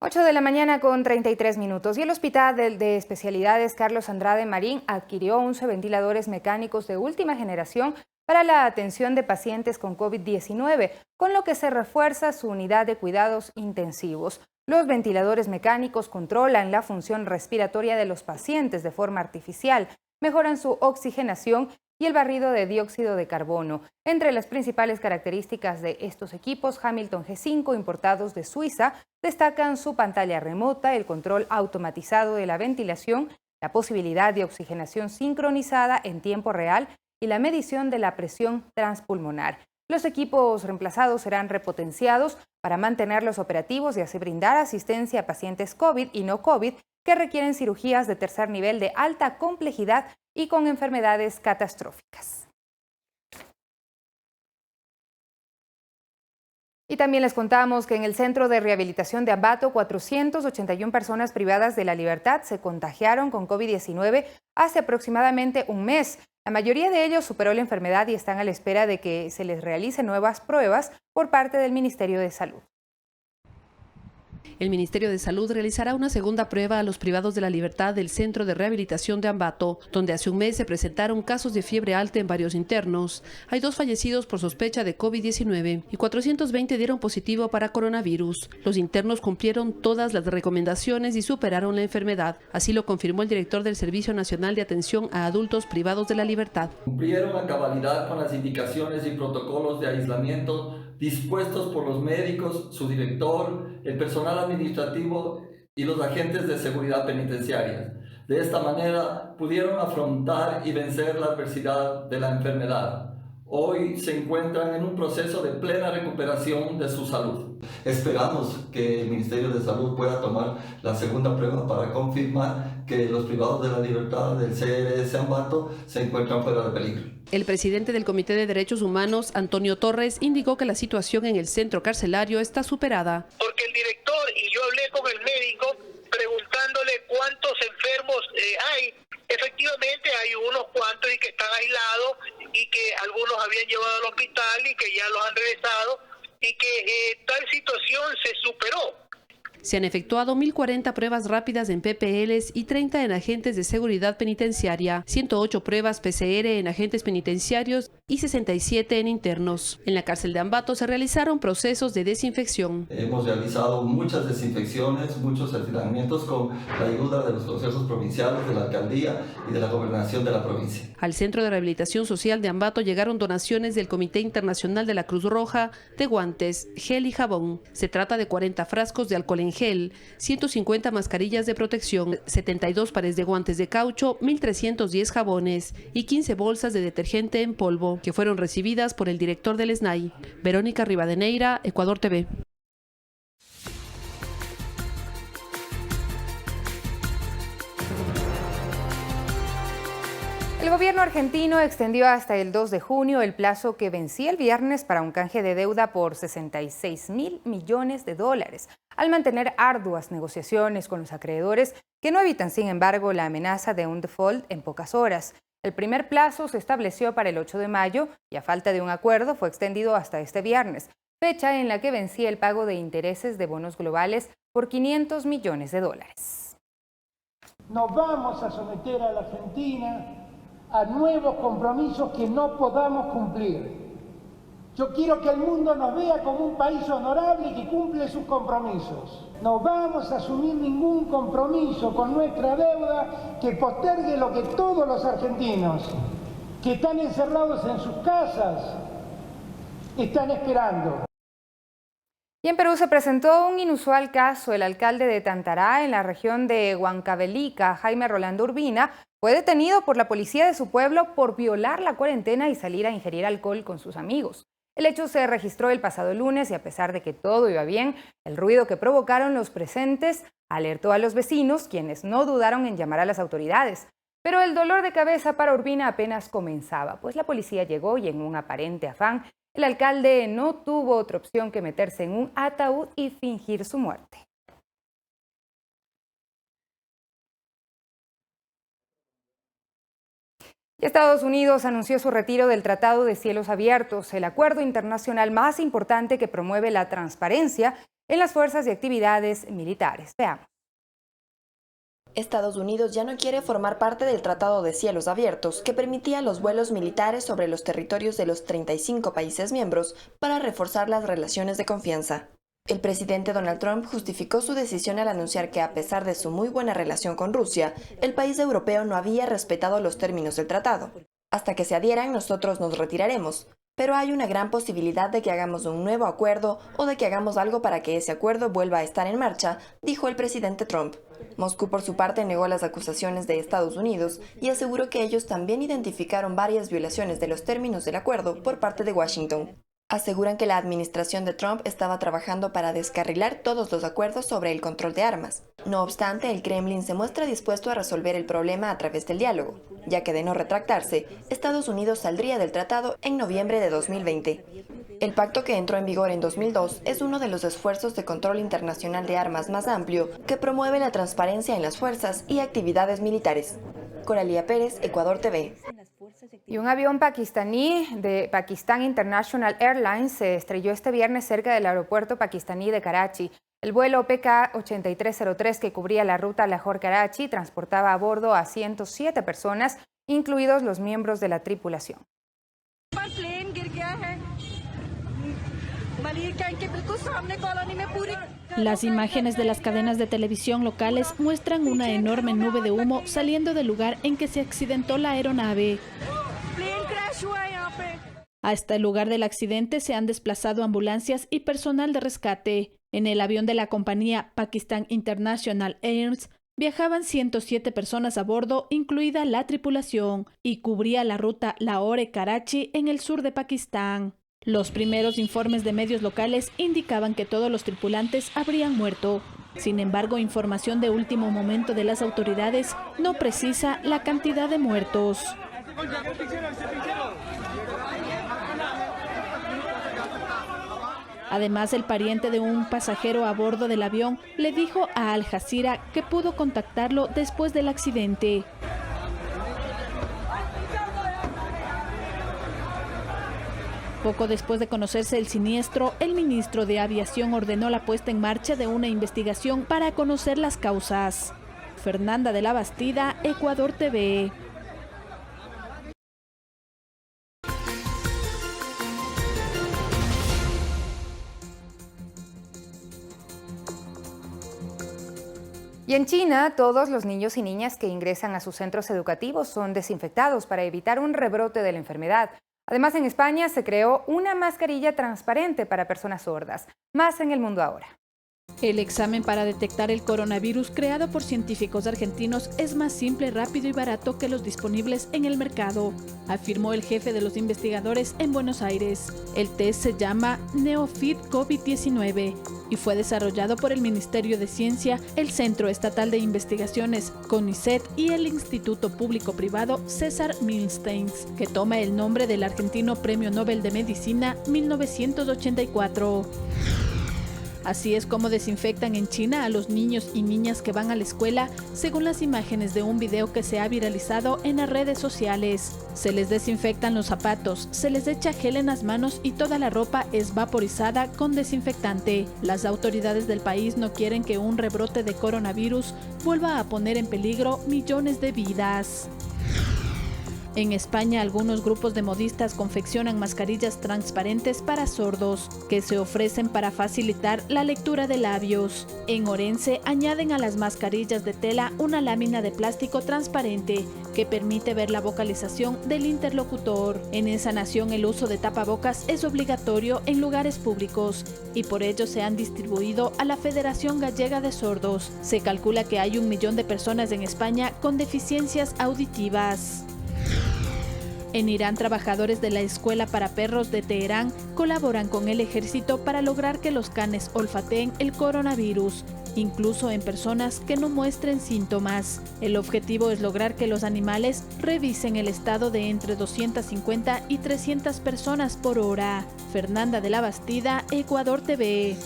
8 de la mañana con 33 minutos y el Hospital de Especialidades Carlos Andrade Marín adquirió 11 ventiladores mecánicos de última generación para la atención de pacientes con COVID-19, con lo que se refuerza su unidad de cuidados intensivos. Los ventiladores mecánicos controlan la función respiratoria de los pacientes de forma artificial, mejoran su oxigenación y el barrido de dióxido de carbono. Entre las principales características de estos equipos Hamilton G5 importados de Suiza destacan su pantalla remota, el control automatizado de la ventilación, la posibilidad de oxigenación sincronizada en tiempo real y la medición de la presión transpulmonar. Los equipos reemplazados serán repotenciados para mantenerlos operativos y así brindar asistencia a pacientes COVID y no COVID que requieren cirugías de tercer nivel de alta complejidad y con enfermedades catastróficas. Y también les contamos que en el Centro de Rehabilitación de Ambato, 481 personas privadas de la libertad se contagiaron con COVID-19 hace aproximadamente un mes. La mayoría de ellos superó la enfermedad y están a la espera de que se les realicen nuevas pruebas por parte del Ministerio de Salud. El Ministerio de Salud realizará una segunda prueba a los privados de la libertad del Centro de Rehabilitación de Ambato, donde hace un mes se presentaron casos de fiebre alta en varios internos. Hay 2 fallecidos por sospecha de COVID-19 y 420 dieron positivo para coronavirus. Los internos cumplieron todas las recomendaciones y superaron la enfermedad. Así lo confirmó el director del Servicio Nacional de Atención a Adultos Privados de la Libertad. Cumplieron a cabalidad con las indicaciones y protocolos de aislamiento dispuestos por los médicos, su director, el personal administrativo y los agentes de seguridad penitenciaria. De esta manera pudieron afrontar y vencer la adversidad de la enfermedad. hoy se encuentran en un proceso de plena recuperación de su salud. Esperamos que el Ministerio de Salud pueda tomar la segunda prueba para confirmar que los privados de la libertad del CRS Ambato se encuentran fuera de peligro. El presidente del Comité de Derechos Humanos, Antonio Torres, indicó que la situación en el centro carcelario está superada. Porque el director y yo hablé con el médico preguntándole cuántos enfermos hay. Efectivamente hay unos cuantos y que están aislados y que algunos habían llevado al hospital y que ya los han regresado y que tal situación se superó. Se han efectuado 1.040 pruebas rápidas en PPLs y 30 en agentes de seguridad penitenciaria, 108 pruebas PCR en agentes penitenciarios y 67 en internos. En la cárcel de Ambato se realizaron procesos de desinfección. Hemos realizado muchas desinfecciones, muchos aislamientos con la ayuda de los consejos provinciales, de la alcaldía y de la gobernación de la provincia. Al Centro de Rehabilitación Social de Ambato llegaron donaciones del Comité Internacional de la Cruz Roja de guantes, gel y jabón. Se trata de 40 frascos de alcohol en gel, 150 mascarillas de protección, 72 pares de guantes de caucho, 1.310 jabones y 15 bolsas de detergente en polvo, que fueron recibidas por el director del SNAI. Verónica Rivadeneira, Ecuador TV. El gobierno argentino extendió hasta el 2 de junio el plazo que vencía el viernes para un canje de deuda por $66.000 millones, al mantener arduas negociaciones con los acreedores que no evitan, sin embargo, la amenaza de un default en pocas horas. El primer plazo se estableció para el 8 de mayo y a falta de un acuerdo fue extendido hasta este viernes, fecha en la que vencía el pago de intereses de bonos globales por $500 millones. Nos vamos a someter a la Argentina a nuevos compromisos que no podamos cumplir. Yo quiero que el mundo nos vea como un país honorable que cumple sus compromisos. No vamos a asumir ningún compromiso con nuestra deuda que postergue lo que todos los argentinos que están encerrados en sus casas están esperando. Y en Perú se presentó un inusual caso. El alcalde de Tantará, en la región de Huancavelica, Jaime Rolando Urbina, fue detenido por la policía de su pueblo por violar la cuarentena y salir a ingerir alcohol con sus amigos. El hecho se registró el pasado lunes y a pesar de que todo iba bien, el ruido que provocaron los presentes alertó a los vecinos, quienes no dudaron en llamar a las autoridades. Pero el dolor de cabeza para Urbina apenas comenzaba, pues la policía llegó y en un aparente afán, el alcalde no tuvo otra opción que meterse en un ataúd y fingir su muerte. Estados Unidos anunció su retiro del Tratado de Cielos Abiertos, el acuerdo internacional más importante que promueve la transparencia en las fuerzas y actividades militares. Veamos. Estados Unidos ya no quiere formar parte del Tratado de Cielos Abiertos, que permitía los vuelos militares sobre los territorios de los 35 países miembros para reforzar las relaciones de confianza. El presidente Donald Trump justificó su decisión al anunciar que, a pesar de su muy buena relación con Rusia, el país europeo no había respetado los términos del tratado. Hasta que se adhieran, nosotros nos retiraremos. Pero hay una gran posibilidad de que hagamos un nuevo acuerdo o de que hagamos algo para que ese acuerdo vuelva a estar en marcha, dijo el presidente Trump. Moscú, por su parte, negó las acusaciones de Estados Unidos y aseguró que ellos también identificaron varias violaciones de los términos del acuerdo por parte de Washington. Aseguran que la administración de Trump estaba trabajando para descarrilar todos los acuerdos sobre el control de armas. No obstante, el Kremlin se muestra dispuesto a resolver el problema a través del diálogo, ya que de no retractarse, Estados Unidos saldría del tratado en noviembre de 2020. El pacto, que entró en vigor en 2002, es uno de los esfuerzos de control internacional de armas más amplio que promueve la transparencia en las fuerzas y actividades militares. Coralía Pérez, Ecuador TV. Y un avión pakistaní de Pakistan International Airlines se estrelló este viernes cerca del aeropuerto pakistaní de Karachi. El vuelo PK-8303, que cubría la ruta Lahore-Karachi, transportaba a bordo a 107 personas, incluidos los miembros de la tripulación. Las imágenes de las cadenas de televisión locales muestran una enorme nube de humo saliendo del lugar en que se accidentó la aeronave. Hasta el lugar del accidente se han desplazado ambulancias y personal de rescate. En el avión de la compañía Pakistan International Airlines Viajaban 107 personas a bordo, incluida la tripulación, y cubría la ruta Lahore-Karachi en el sur de Pakistán. Los primeros informes de medios locales indicaban que todos los tripulantes habrían muerto. Sin embargo, información de último momento de las autoridades no precisa la cantidad de muertos. Además, el pariente de un pasajero a bordo del avión le dijo a Al Jazeera que pudo contactarlo después del accidente. Poco después de conocerse el siniestro, el ministro de Aviación ordenó la puesta en marcha de una investigación para conocer las causas. Fernanda de la Bastida, Ecuador TV. Y en China, todos los niños y niñas que ingresan a sus centros educativos son desinfectados para evitar un rebrote de la enfermedad. Además, en España se creó una mascarilla transparente para personas sordas. Más en El Mundo Ahora. El examen para detectar el coronavirus creado por científicos argentinos es más simple, rápido y barato que los disponibles en el mercado, afirmó el jefe de los investigadores en Buenos Aires. El test se llama Neofit COVID-19 y fue desarrollado por el Ministerio de Ciencia, el Centro Estatal de Investigaciones CONICET y el Instituto Público-Privado César Milstein, que toma el nombre del argentino Premio Nobel de Medicina 1984. Así es como desinfectan en China a los niños y niñas que van a la escuela, según las imágenes de un video que se ha viralizado en las redes sociales. Se les desinfectan los zapatos, se les echa gel en las manos y toda la ropa es vaporizada con desinfectante. Las autoridades del país no quieren que un rebrote de coronavirus vuelva a poner en peligro millones de vidas. En España, algunos grupos de modistas confeccionan mascarillas transparentes para sordos, que se ofrecen para facilitar la lectura de labios. En Orense, añaden a las mascarillas de tela una lámina de plástico transparente, que permite ver la vocalización del interlocutor. En esa nación, el uso de tapabocas es obligatorio en lugares públicos, y por ello se han distribuido a la Federación Gallega de Sordos. Se calcula que hay 1 millón de personas en España con deficiencias auditivas. En Irán, trabajadores de la Escuela para Perros de Teherán colaboran con el ejército para lograr que los canes olfateen el coronavirus, incluso en personas que no muestren síntomas. El objetivo es lograr que los animales revisen el estado de entre 250 y 300 personas por hora. Fernanda de la Bastida, Ecuador TV.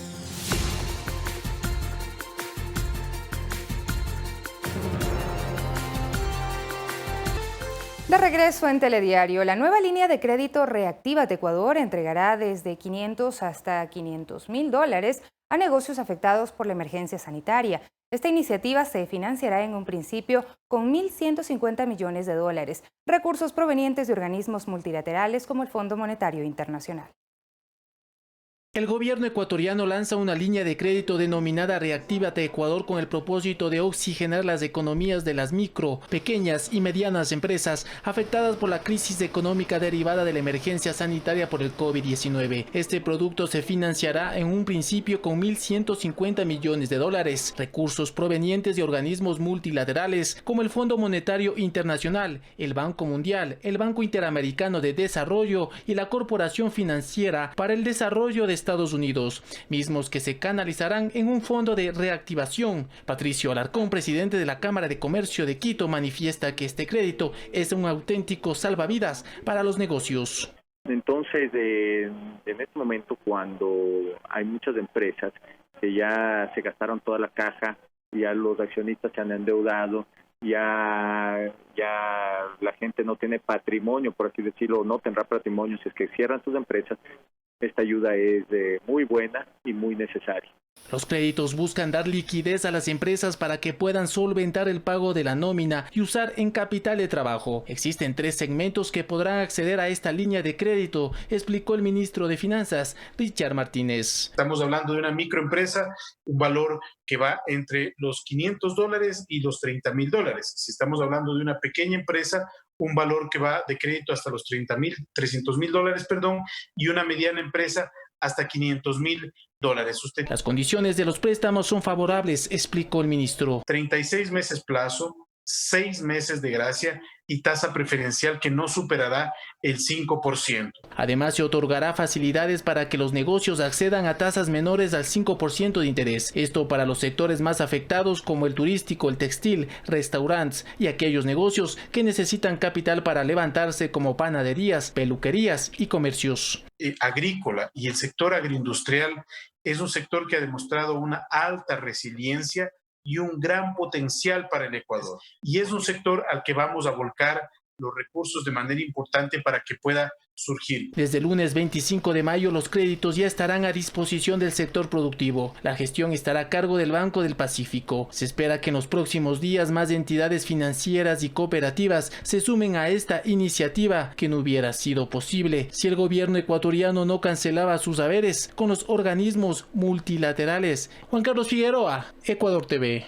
De regreso en Telediario, la nueva línea de crédito Reactívate Ecuador entregará desde $500 hasta $500.000 a negocios afectados por la emergencia sanitaria. Esta iniciativa se financiará en un principio con $1.150 millones, recursos provenientes de organismos multilaterales como el Fondo Monetario Internacional. El gobierno ecuatoriano lanza una línea de crédito denominada Reactívate Ecuador con el propósito de oxigenar las economías de las micro, pequeñas y medianas empresas afectadas por la crisis económica derivada de la emergencia sanitaria por el COVID-19. Este producto se financiará en un principio con $1.150 millones, recursos provenientes de organismos multilaterales como el Fondo Monetario Internacional, el Banco Mundial, el Banco Interamericano de Desarrollo y la Corporación Financiera para el Desarrollo de Estados Unidos, mismos que se canalizarán en un fondo de reactivación. Patricio Alarcón, presidente de la Cámara de Comercio de Quito, manifiesta que este crédito es un auténtico salvavidas para los negocios. Entonces, en este momento, cuando hay muchas empresas que ya se gastaron toda la caja, ya los accionistas se han endeudado, ya la gente no tiene patrimonio, por así decirlo, no tendrá patrimonio si es que cierran sus empresas, esta ayuda es muy buena y muy necesaria. Los créditos buscan dar liquidez a las empresas para que puedan solventar el pago de la nómina y usar en capital de trabajo. Existen 3 segmentos que podrán acceder a esta línea de crédito, explicó el ministro de Finanzas, Richard Martínez. Estamos hablando de una microempresa, un valor que va entre los $500 y los $30.000. Si estamos hablando de una pequeña empresa, un valor que va de crédito hasta los $300.000, y una mediana empresa hasta $500,000. Las condiciones de los préstamos son favorables, explicó el ministro. 36 meses plazo, 6 meses de gracia y tasa preferencial que no superará el 5%. Además, se otorgará facilidades para que los negocios accedan a tasas menores al 5% de interés. Esto para los sectores más afectados como el turístico, el textil, restaurantes y aquellos negocios que necesitan capital para levantarse como panaderías, peluquerías y comercios. Agrícola y el sector agroindustrial es un sector que ha demostrado una alta resiliencia y un gran potencial para el Ecuador. Y es un sector al que vamos a volcar los recursos de manera importante para que pueda surgir. Desde el lunes 25 de mayo los créditos ya estarán a disposición del sector productivo. La gestión estará a cargo del Banco del Pacífico. Se espera que en los próximos días más entidades financieras y cooperativas se sumen a esta iniciativa que no hubiera sido posible si el gobierno ecuatoriano no cancelaba sus haberes con los organismos multilaterales. Juan Carlos Figueroa, Ecuador TV.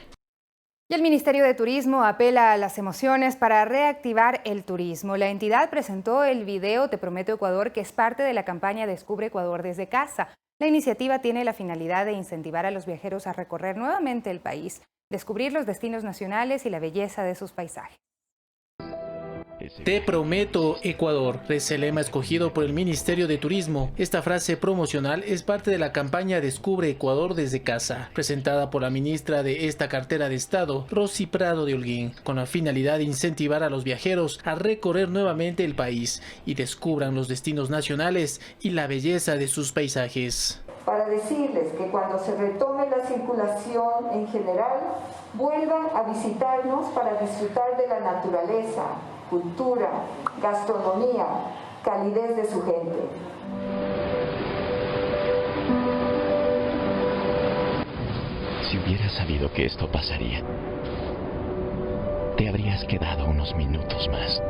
Y el Ministerio de Turismo apela a las emociones para reactivar el turismo. La entidad presentó el video Te Prometo Ecuador, que es parte de la campaña Descubre Ecuador desde casa. La iniciativa tiene la finalidad de incentivar a los viajeros a recorrer nuevamente el país, descubrir los destinos nacionales y la belleza de sus paisajes. Te prometo Ecuador, es el lema escogido por el Ministerio de Turismo. Esta frase promocional es parte de la campaña Descubre Ecuador desde casa, presentada por la ministra de esta cartera de Estado, Rosy Prado de Holguín, con la finalidad de incentivar a los viajeros a recorrer nuevamente el país y descubran los destinos nacionales y la belleza de sus paisajes. Para decirles que cuando se retome la circulación en general, vuelvan a visitarnos para disfrutar de la naturaleza, cultura, gastronomía, calidez de su gente. Si hubieras sabido que esto pasaría, te habrías quedado unos minutos más.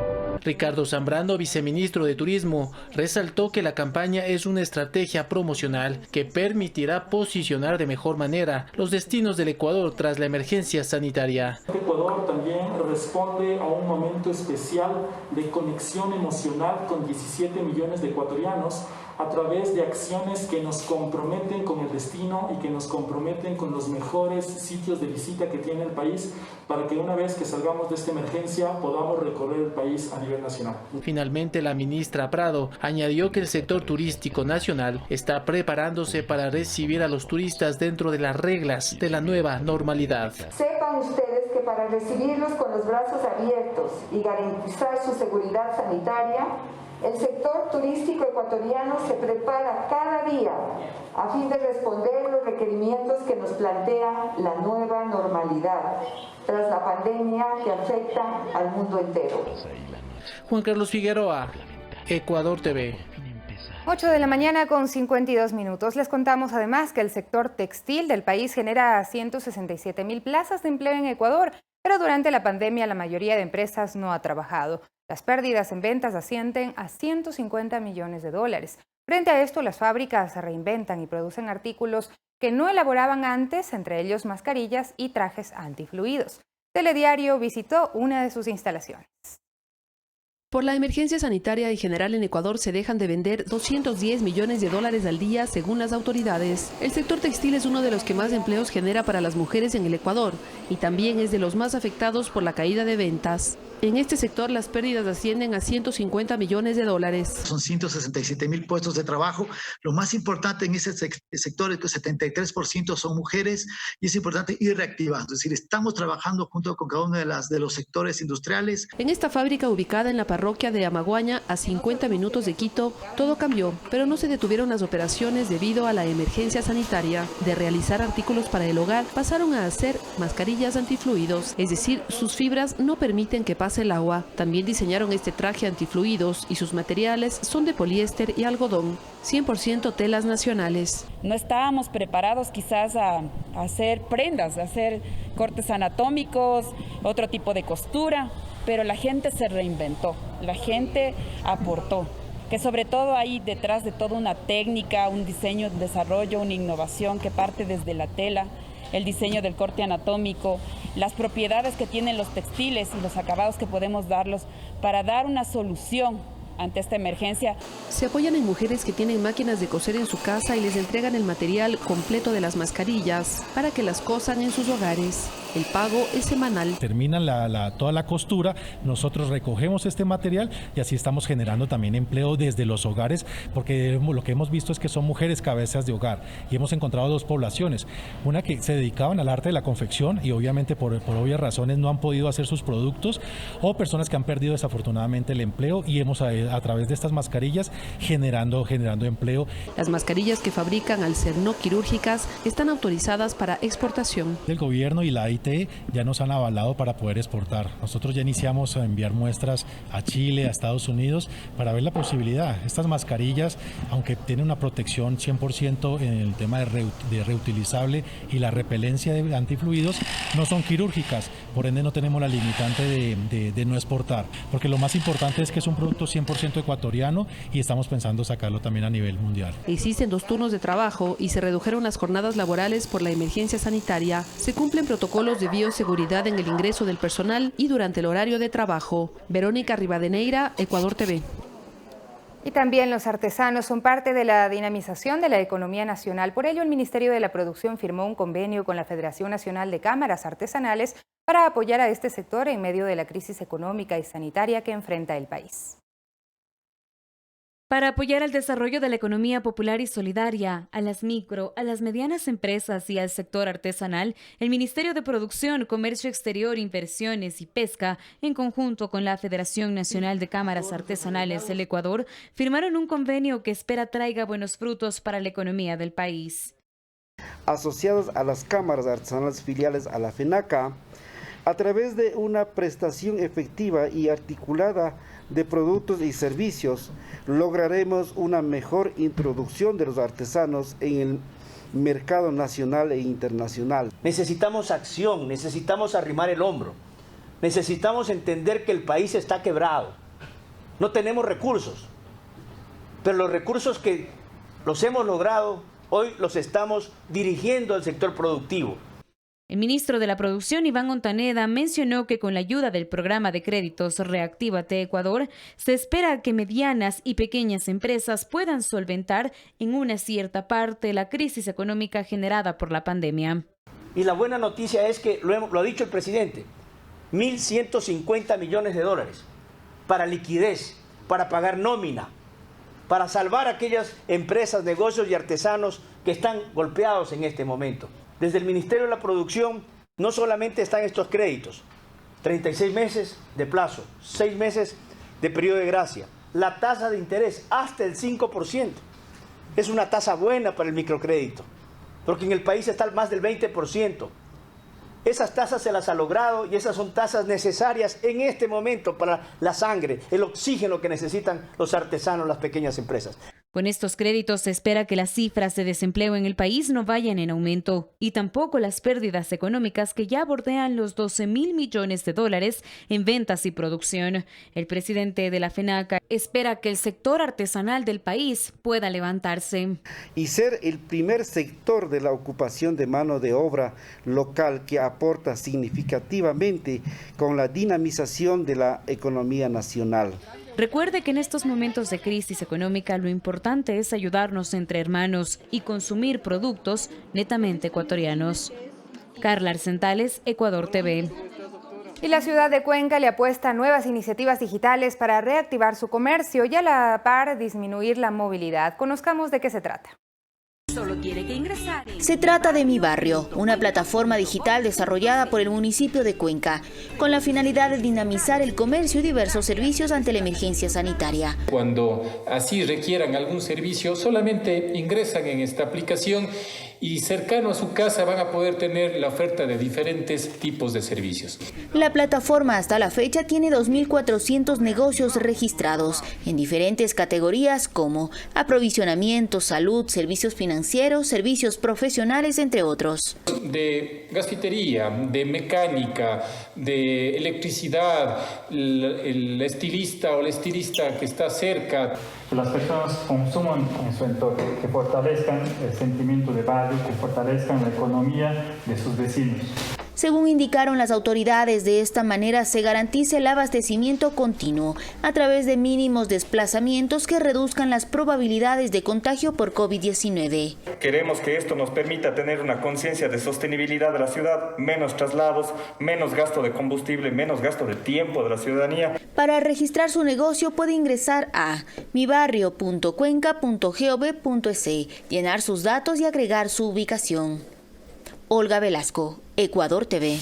Ricardo Zambrano, viceministro de Turismo, resaltó que la campaña es una estrategia promocional que permitirá posicionar de mejor manera los destinos del Ecuador tras la emergencia sanitaria. Ecuador también responde a un momento especial de conexión emocional con 17 millones de ecuatorianos a través de acciones que nos comprometen con el destino y que nos comprometen con los mejores sitios de visita que tiene el país para que una vez que salgamos de esta emergencia podamos recorrer el país a nivel nacional. Finalmente, la ministra Prado añadió que el sector turístico nacional está preparándose para recibir a los turistas dentro de las reglas de la nueva normalidad. Sepan ustedes que para recibirlos con los brazos abiertos y garantizar su seguridad sanitaria, el sector turístico ecuatoriano se prepara cada día a fin de responder los requerimientos que nos plantea la nueva normalidad tras la pandemia que afecta al mundo entero. Juan Carlos Figueroa, Ecuador TV. 8 de la mañana con 52 minutos. Les contamos además que el sector textil del país genera 167,000 plazas de empleo en Ecuador, pero durante la pandemia la mayoría de empresas no ha trabajado. Las pérdidas en ventas ascienden a $150 millones. Frente a esto, las fábricas se reinventan y producen artículos que no elaboraban antes, entre ellos mascarillas y trajes antifluidos. Telediario visitó una de sus instalaciones. Por la emergencia sanitaria en general en Ecuador se dejan de vender $210 millones al día según las autoridades. El sector textil es uno de los que más empleos genera para las mujeres en el Ecuador y también es de los más afectados por la caída de ventas. En este sector las pérdidas ascienden a $150 millones. Son 167,000 puestos de trabajo. Lo más importante en ese sector es que 73% son mujeres y es importante ir reactivando. Es decir, estamos trabajando junto con cada uno de los sectores industriales. En esta fábrica ubicada en la parroquia de Amaguaña, a 50 minutos de Quito, todo cambió, pero no se detuvieron las operaciones debido a la emergencia sanitaria. De realizar artículos para el hogar, pasaron a hacer mascarillas antifluidos, es decir, sus fibras no permiten que pase el agua. También diseñaron este traje antifluidos y sus materiales son de poliéster y algodón, 100% telas nacionales. No estábamos preparados quizás a hacer prendas, a hacer cortes anatómicos, otro tipo de costura, pero la gente se reinventó, la gente aportó, que sobre todo hay detrás de toda una técnica, un diseño, un desarrollo, una innovación que parte desde la tela, el diseño del corte anatómico, las propiedades que tienen los textiles y los acabados que podemos darlos para dar una solución ante esta emergencia. Se apoyan en mujeres que tienen máquinas de coser en su casa y les entregan el material completo de las mascarillas para que las cosan en sus hogares. El pago es semanal. Terminan toda la costura, nosotros recogemos este material y así estamos generando también empleo desde los hogares, porque lo que hemos visto es que son mujeres cabezas de hogar y hemos encontrado dos poblaciones, una que se dedicaban al arte de la confección y obviamente por obvias razones no han podido hacer sus productos, o personas que han perdido desafortunadamente el empleo, y hemos a través de estas mascarillas generando empleo. Las mascarillas que fabrican, al ser no quirúrgicas, están autorizadas para exportación. El gobierno y la IT ya nos han avalado para poder exportar. Nosotros ya iniciamos a enviar muestras a Chile, a Estados Unidos, para ver la posibilidad. Estas mascarillas, aunque tienen una protección 100% en el tema de reutilizable y la repelencia de antifluidos, no son quirúrgicas, por ende no tenemos la limitante de no exportar, porque lo más importante es que es un producto 100% ecuatoriano y estamos pensando sacarlo también a nivel mundial. Existen 2 turnos de trabajo y se redujeron las jornadas laborales por la emergencia sanitaria. Se cumplen protocolos de bioseguridad en el ingreso del personal y durante el horario de trabajo. Verónica Rivadeneira, Ecuador TV. Y también los artesanos son parte de la dinamización de la economía nacional. Por ello, el Ministerio de la Producción firmó un convenio con la Federación Nacional de Cámaras Artesanales para apoyar a este sector en medio de la crisis económica y sanitaria que enfrenta el país. Para apoyar al desarrollo de la economía popular y solidaria, a las micro, a las medianas empresas y al sector artesanal, el Ministerio de Producción, Comercio Exterior, Inversiones y Pesca, en conjunto con la Federación Nacional de Cámaras Artesanales del Ecuador, firmaron un convenio que espera traiga buenos frutos para la economía del país. Asociados a las cámaras artesanales filiales a la FENACA, a través de una prestación efectiva y articulada de productos y servicios, lograremos una mejor introducción de los artesanos en el mercado nacional e internacional. Necesitamos acción, necesitamos arrimar el hombro, necesitamos entender que el país está quebrado, no tenemos recursos, pero los recursos que los hemos logrado, hoy los estamos dirigiendo al sector productivo. El ministro de la Producción, Iván Montaneda, mencionó que con la ayuda del programa de créditos Reactívate Ecuador, se espera que medianas y pequeñas empresas puedan solventar en una cierta parte la crisis económica generada por la pandemia. Y la buena noticia es que, lo ha dicho el presidente, 1.150 millones de dólares para liquidez, para pagar nómina, para salvar a aquellas empresas, negocios y artesanos que están golpeados en este momento. Desde el Ministerio de la Producción no solamente están estos créditos, 36 meses de plazo, 6 meses de periodo de gracia, la tasa de interés hasta el 5%. Es una tasa buena para el microcrédito, porque en el país está más del 20%. Esas tasas se las ha logrado y esas son tasas necesarias en este momento para la sangre, el oxígeno que necesitan los artesanos, las pequeñas empresas. Con estos créditos se espera que las cifras de desempleo en el país no vayan en aumento y tampoco las pérdidas económicas que ya bordean los 12.000 millones de dólares en ventas y producción. El presidente de la FENACA espera que el sector artesanal del país pueda levantarse. Y ser el primer sector de la ocupación de mano de obra local que aporta significativamente con la dinamización de la economía nacional. Recuerde que en estos momentos de crisis económica lo importante es ayudarnos entre hermanos y consumir productos netamente ecuatorianos. Carla Arcentales, Ecuador TV. Y la ciudad de Cuenca le apuesta a nuevas iniciativas digitales para reactivar su comercio y a la par disminuir la movilidad. Conozcamos de qué se trata. Solo tiene que ingresar. Se trata de Mi Barrio, una plataforma digital desarrollada por el municipio de Cuenca, con la finalidad de dinamizar el comercio y diversos servicios ante la emergencia sanitaria. Cuando así requieran algún servicio, solamente ingresan en esta aplicación y cercano a su casa van a poder tener la oferta de diferentes tipos de servicios. La plataforma hasta la fecha tiene 2.400 negocios registrados en diferentes categorías como aprovisionamiento, salud, servicios financieros, servicios profesionales, entre otros. De gasfitería, de mecánica, de electricidad, el estilista o la estilista que está cerca. Que las personas consuman en su entorno, que fortalezcan el sentimiento de barrio, que fortalezcan la economía de sus vecinos. Según indicaron las autoridades, de esta manera se garantiza el abastecimiento continuo a través de mínimos desplazamientos que reduzcan las probabilidades de contagio por COVID-19. Queremos que esto nos permita tener una conciencia de sostenibilidad de la ciudad, menos traslados, menos gasto de combustible, menos gasto de tiempo de la ciudadanía. Para registrar su negocio puede ingresar a mibarrio.cuenca.gov.es, llenar sus datos y agregar su ubicación. Olga Velasco, Ecuador TV.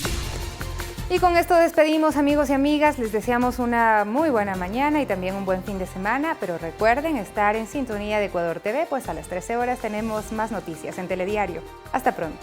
Y con esto despedimos, amigos y amigas. Les deseamos una muy buena mañana y también un buen fin de semana, pero recuerden estar en sintonía de Ecuador TV, pues a las 13 horas tenemos más noticias en Telediario. Hasta pronto.